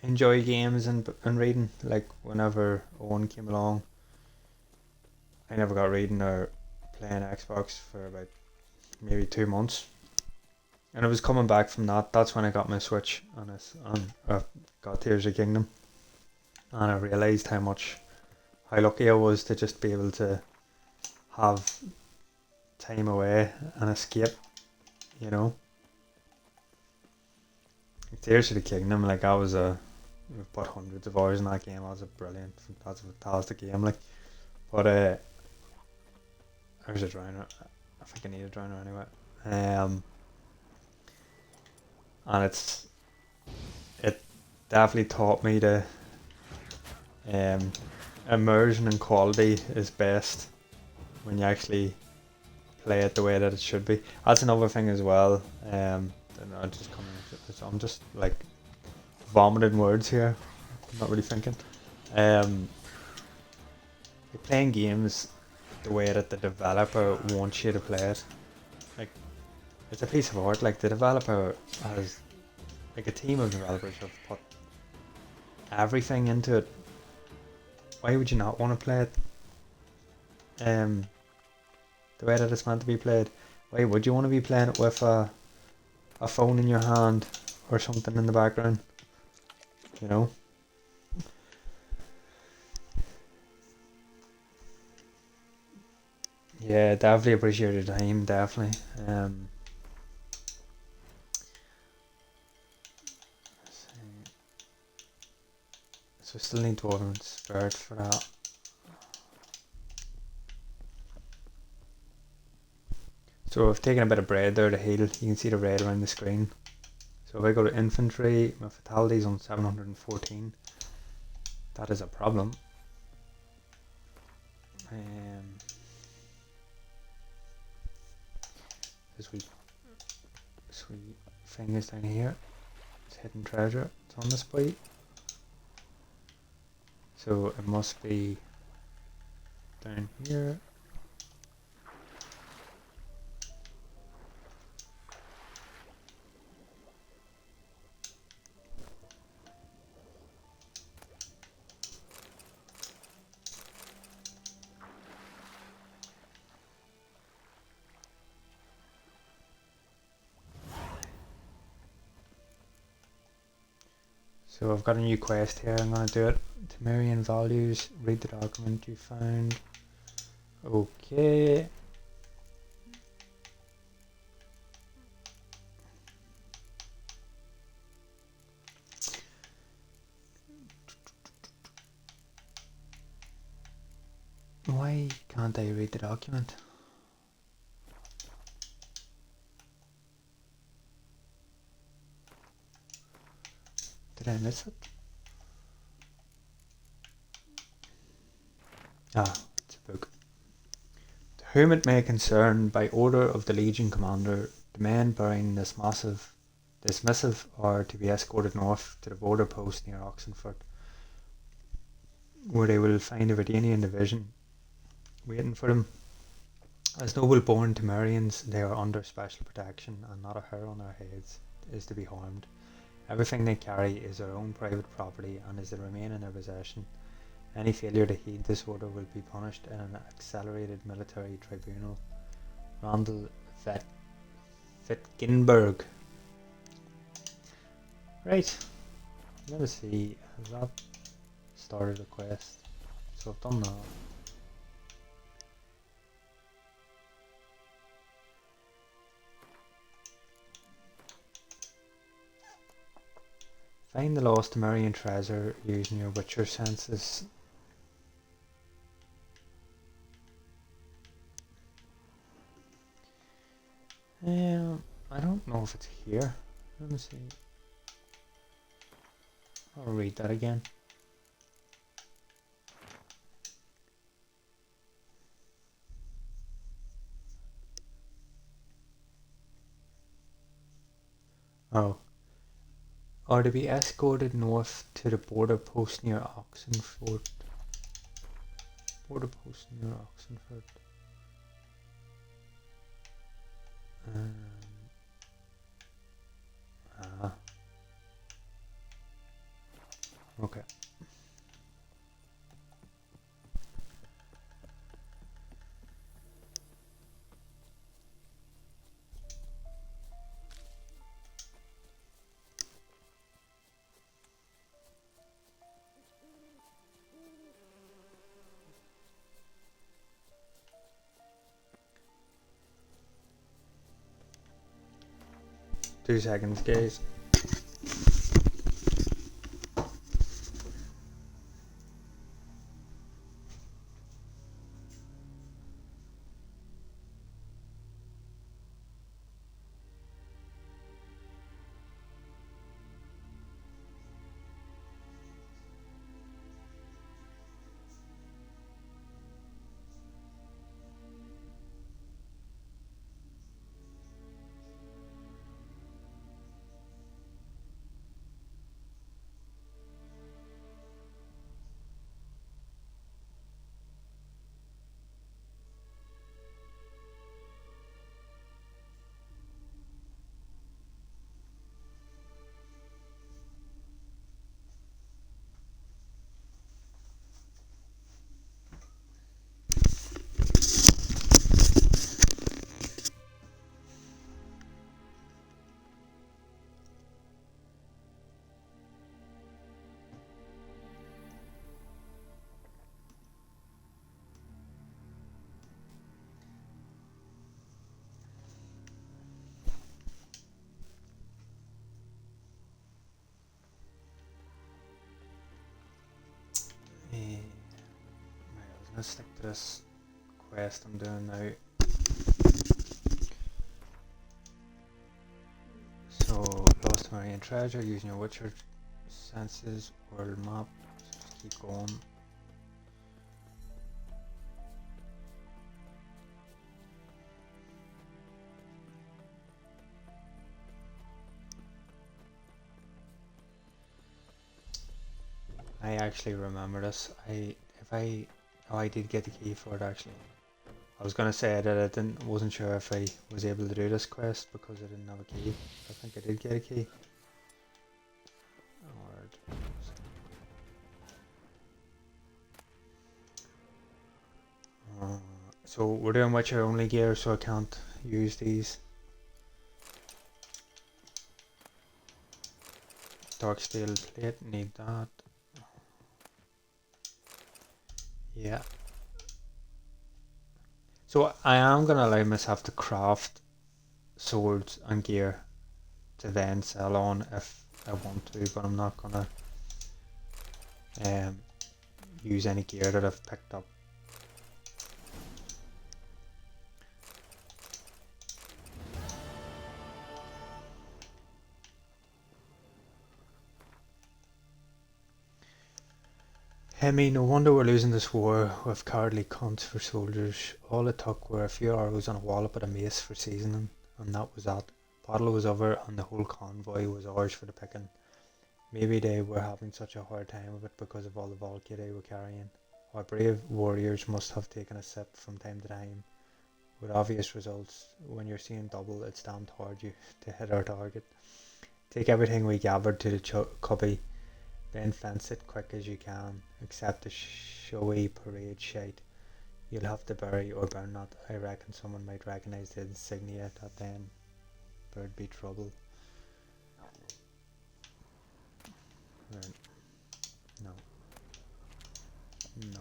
enjoy games and reading. Like, whenever Owen came along, I never got reading or playing Xbox for about maybe 2 months, and I was coming back from that. That's when I got my Switch and I got Tears of the Kingdom, and I realised how lucky I was to just be able to have time away and escape, you know. Tears of the Kingdom, like, we've put hundreds of hours in that game. That's a fantastic game, like. But there's a drowner. I think I need a drowner anyway. And it definitely taught me to immersion and quality is best when you actually play it the way that it should be. That's another thing as well. I'm just like vomiting words here. I'm not really thinking. You're playing games the way that the developer wants you to play it. Like, it's a piece of art. Like, the developer has, like, a team of developers have put everything into it. Why would you not want to play it the way that it's meant to be played? Why would you want to be playing it with a phone in your hand or something in the background? You know? Yeah, definitely appreciate your time, definitely. So we still need Dwarven Spirit for that. So I've taken a bit of bread there to heal. You can see the red around the screen. So if I go to infantry, my fatality is on 714. That is a problem. This sweet thing is down here. It's hidden treasure. It's on this plate. So it must be down here. So I've got a new quest here. I'm going to do it. Temerian values. Read the document you found. Okay. Why can't I read the document? Did I miss it? Ah, it's a book. To whom it may concern, by order of the Legion Commander, the men bearing this missive are to be escorted north to the border post near Oxenford, where they will find a Redanian division waiting for them. As noble-born Temerians, they are under special protection, and not a hair on their heads is to be harmed. Everything they carry is their own private property and is to remain in their possession. Any failure to heed this order will be punished in an accelerated military tribunal. Randall Fitgenberg. Right. Let us see. Has that started a quest? So I've done that. Find the lost Temerian treasure using your Witcher senses. I don't know if it's here. Let me see. I'll read that again. Oh. Are to be escorted north to the border post near Oxenford. Border post near Oxenford. Okay. 2 seconds, guys. Right, I was gonna stick to this quest I'm doing now. So, lost Marian treasure using your Witcher senses, world map. Just keep going. I actually remember this. I did get the key for it actually. I was gonna say that I wasn't sure if I was able to do this quest because I didn't have a key. I think I did get a key. So we're doing Witcheronlygear, so I can't use these. Dark steel plate, need that. Yeah. So I am gonna allow myself to craft swords and gear to then sell on if I want to, but I'm not gonna use any gear that I've picked up. Hemi, no wonder we're losing this war with cowardly cunts for soldiers. All it took were a few arrows and a wallop at a mace for seasoning, and that was that. Battle was over and the whole convoy was ours for the picking. Maybe they were having such a hard time of it because of all the vodka they were carrying. Our brave warriors must have taken a sip from time to time, with obvious results. When you're seeing double, it's damned hard to hit our target. Take everything we gathered to the cubby, then fence it quick as you can, except the showy parade shite. You'll have to bury or burn that. I reckon someone might recognise the insignia that then. There'd be trouble. No. No.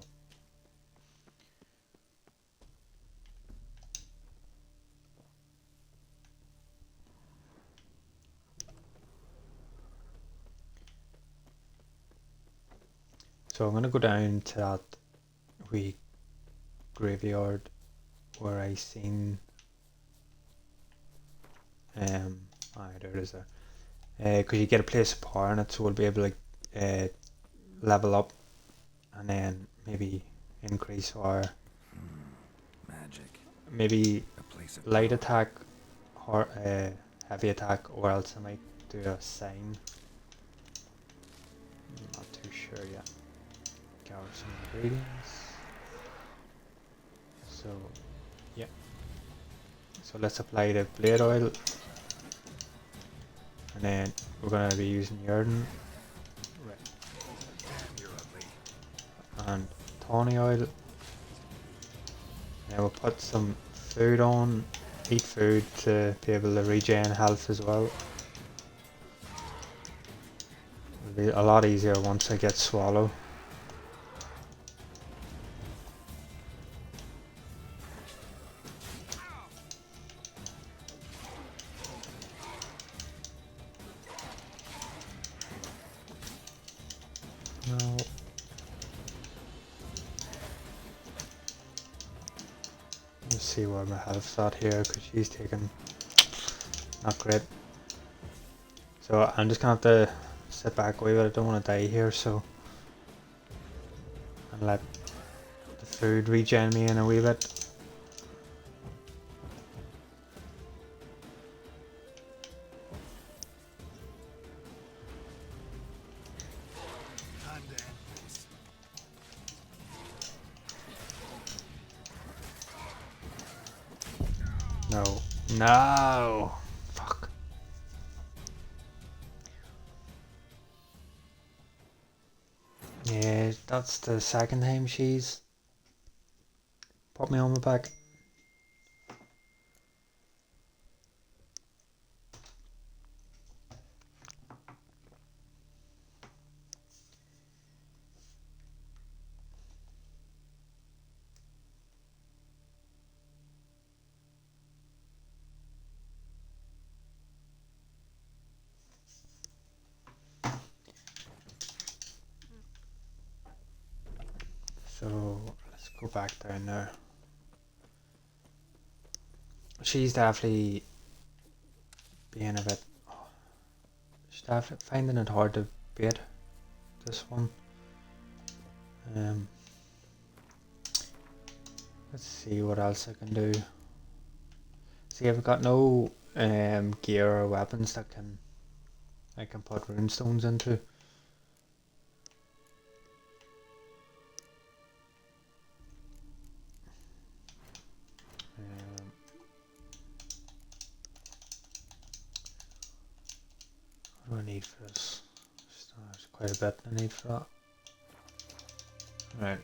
So I'm gonna go down to that wee graveyard where I seen There it is there. Because you get a place of power in it, so we'll be able to level up and then maybe increase our magic. maybe A place of light power. attack or heavy attack, or else I might do a sign. Not too sure yet. Gather some ingredients. So yeah. So let's apply the blade oil, and then we're gonna be using yarn, You're ugly. and tawny oil. And we'll put some food on, eat food to be able to regen health as well. It'll be a lot easier once I get swallow. No. Let's see where my health's at here, because she's taking not great. So I'm just gonna have to sit back a wee bit. I don't want to die here, so and let the food regen me in a wee bit. Time to end this. No. No! Fuck. Yeah, that's the second time she's put me on my back. So let's go back down there. She's definitely being a bit. She's definitely finding it hard to beat this one. Let's see what else I can do. See, I've got no gear or weapons that I can put runestones into. What do I need for this? There's quite a bit I need for that. Right.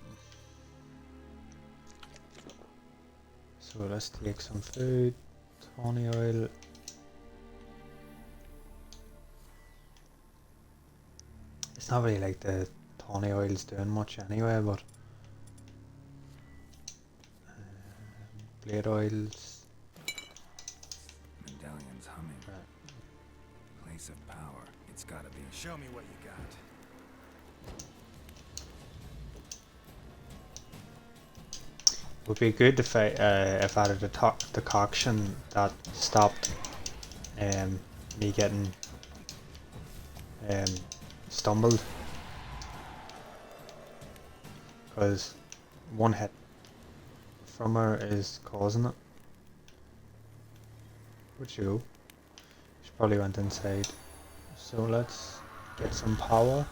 So let's take some food, tawny oil. It's not really like the tawny oil's doing much anyway, but blade oils. Medallion's humming. Right. Place of power. It's gotta be. Show me what you got. Would be good if I added a decoction that stopped me getting stumbled, because one hit from her is causing it. Where'd you go? She probably went inside. So let's get some power.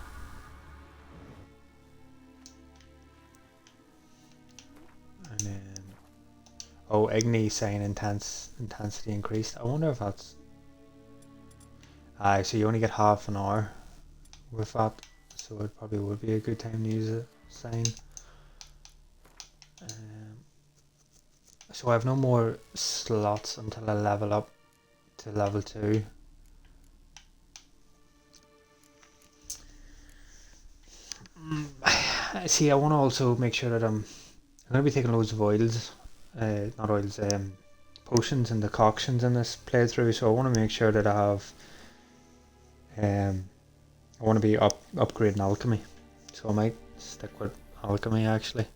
And then, oh, Igni saying intensity increased. I wonder if that's. So you only get half an hour with that, so it probably would be a good time to use a sign. So I have no more slots until I level up to level 2. See, I want to also make sure that I'm going to be taking loads of oils, not oils, potions and decoctions in this playthrough, so I want to make sure that I have, I want to be upgrading alchemy, so I might stick with alchemy actually.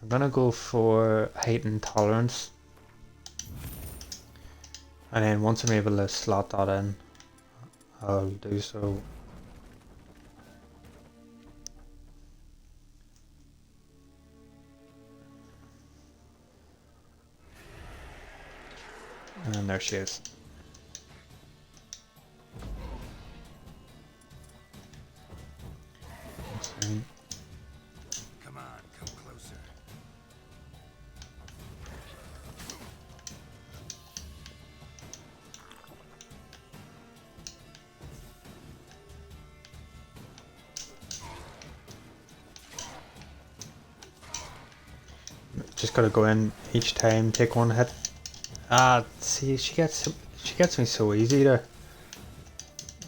I'm gonna go for heightened tolerance. And then once I'm able to slot that in, I'll do so. And there she is. Come on, come closer. Just gotta go in each time, take one hit. Ah, see, she gets me so easy there.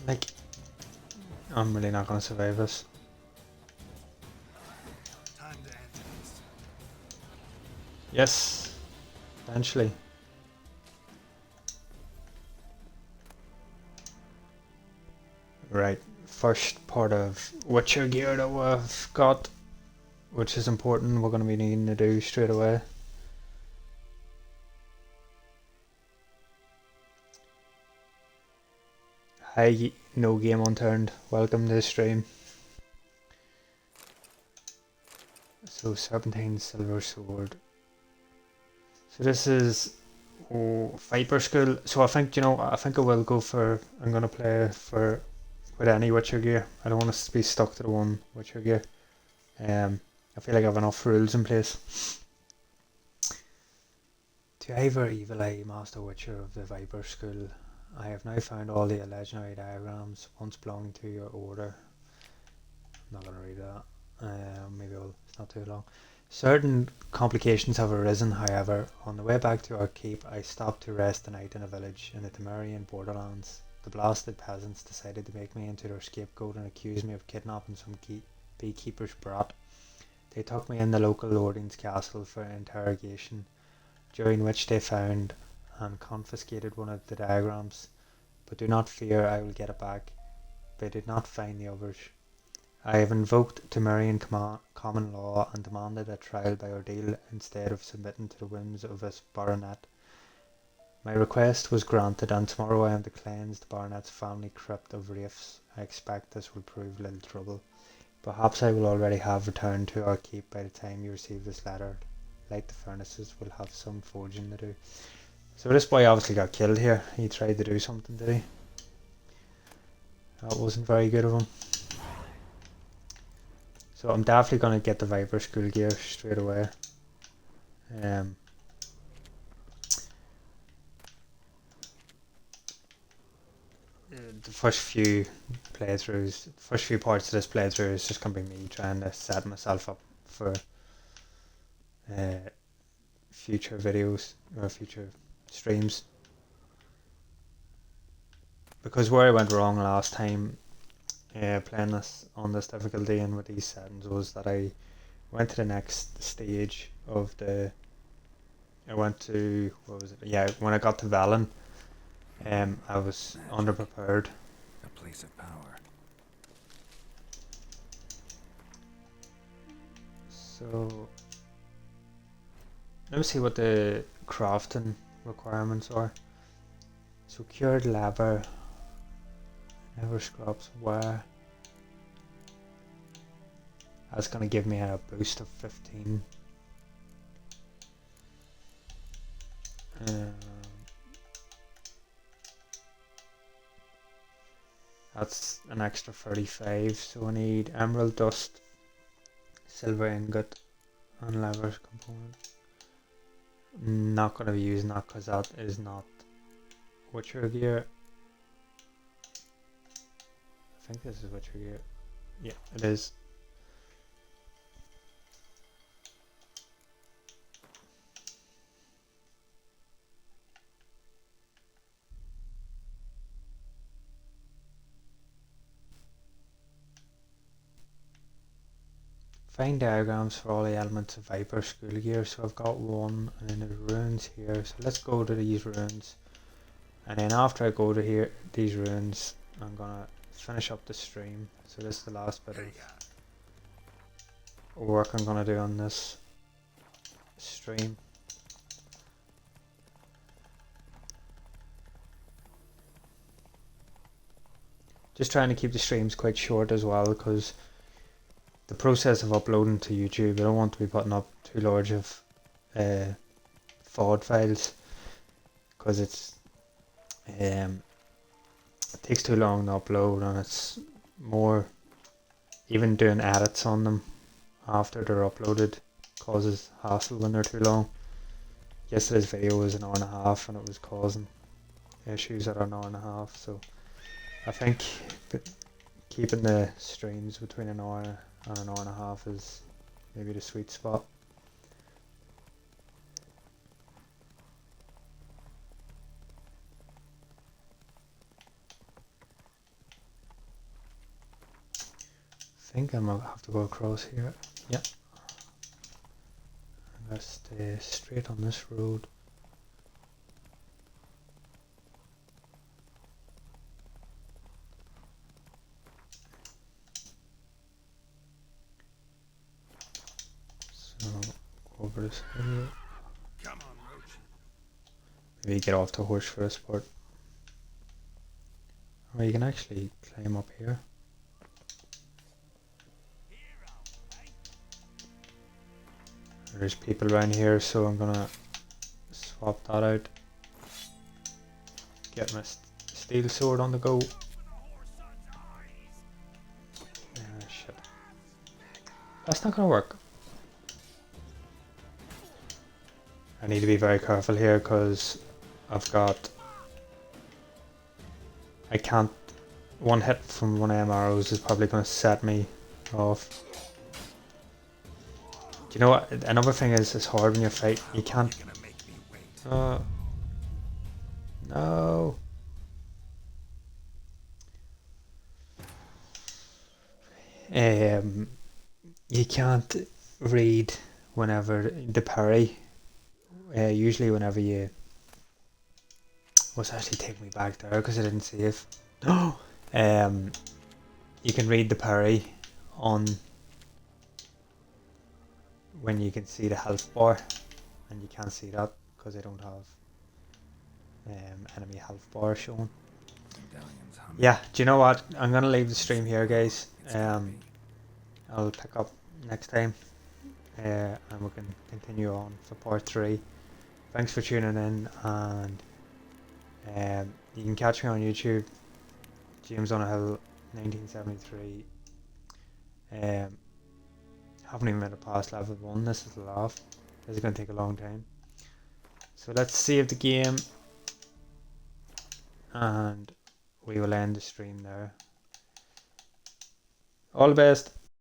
Like, I'm really not gonna survive this. Time to end this. Yes, eventually. Right, first part of Witcher gear that we've got, which is important, we're gonna be needing to do straight away. Hi, no game unturned. Welcome to the stream. So serpentine silver sword. So this is Viper School. So I think I think I will go for. I'm gonna play for with any Witcher gear. I don't want to be stuck to the one Witcher gear. I feel like I have enough rules in place. To Eivor Evil Eye, Master Witcher of the Viper School, I have now found all the legendary diagrams once belonging to your order. I'm not going to read that. Maybe it's not too long. Certain complications have arisen, however. On the way back to our keep, I stopped to rest the night in a village in the Temerian borderlands. The blasted peasants decided to make me into their scapegoat and accuse me of kidnapping some beekeeper's brat. They took me in the local lording's castle for interrogation, during which they found and confiscated one of the diagrams, but do not fear, I will get it back. They did not find the others. I have invoked Temerian common law and demanded a trial by ordeal instead of submitting to the whims of this baronet. My request was granted, and tomorrow I am to cleanse the baronet's family crypt of wraiths. I expect this will prove little trouble. Perhaps I will already have returned to our keep by the time you receive this letter. Light the furnaces, will have some forging to do. So this boy obviously got killed here. He tried to do something, did he? That wasn't very good of him. So I'm definitely going to get the Viper School gear straight away. The first few playthroughs, first few parts of this playthrough is just going to be me trying to set myself up for future videos or future streams. Because where I went wrong last time playing this on this difficulty and with these settings was that I went to the next stage of the. I went to what was it? Yeah, when I got to Valen, I was underprepared. A place of power. So let me see what the crafting requirements are. So cured leather, never scraps wire. That's gonna give me a boost of 15. That's an extra 35, so I need emerald dust, silver ingot, and leather component. Not going to be using that because that is not Witcher gear. I think this is Witcher gear. Yeah, it is. Find diagrams for all the elements of Viper School gear. So I've got one, and then there's runes here. So let's go to these runes, and then after I go to here, these runes, I'm gonna finish up the stream. So this is the last bit of work I'm gonna do on this. stream. Just trying to keep the streams quite short as well, because the process of uploading to YouTube, I don't want to be putting up too large of FOD files, because it takes too long to upload, and it's more, even doing edits on them after they're uploaded causes hassle when they're too long. Yesterday's video was an hour and a half and it was causing issues at an hour and a half, so I think keeping the streams between an hour and an hour and a half is maybe the sweet spot. I think I might have to go across here. Yeah. I'm gonna stay straight on this road. So over this hill. Come on, Roach. Maybe get off the horse for this part. Oh, you can actually climb up here. There's people around here, so I'm gonna swap that out. Get my steel sword on the go. Ah, shit. That's not gonna work. I need to be very careful here because I can't. One hit from one of them arrows is probably gonna set me off. Do you know what? Another thing is, it's hard when you fight. You can't. No. You can't read whenever the parry. Usually, whenever you. What's actually taking me back there because I didn't save. No. You can read the parry on. When you can see the health bar, and you can't see that because I don't have enemy health bar shown. Yeah, do you know what? I'm gonna leave the stream here, guys. I'll pick up next time, and we can continue on for part 3. Thanks for tuning in, and you can catch me on YouTube, James on a Hill 1973. Haven't even made it past level 1. This is a laugh. This is going to take a long time. So let's save the game, and we will end the stream there. All the best.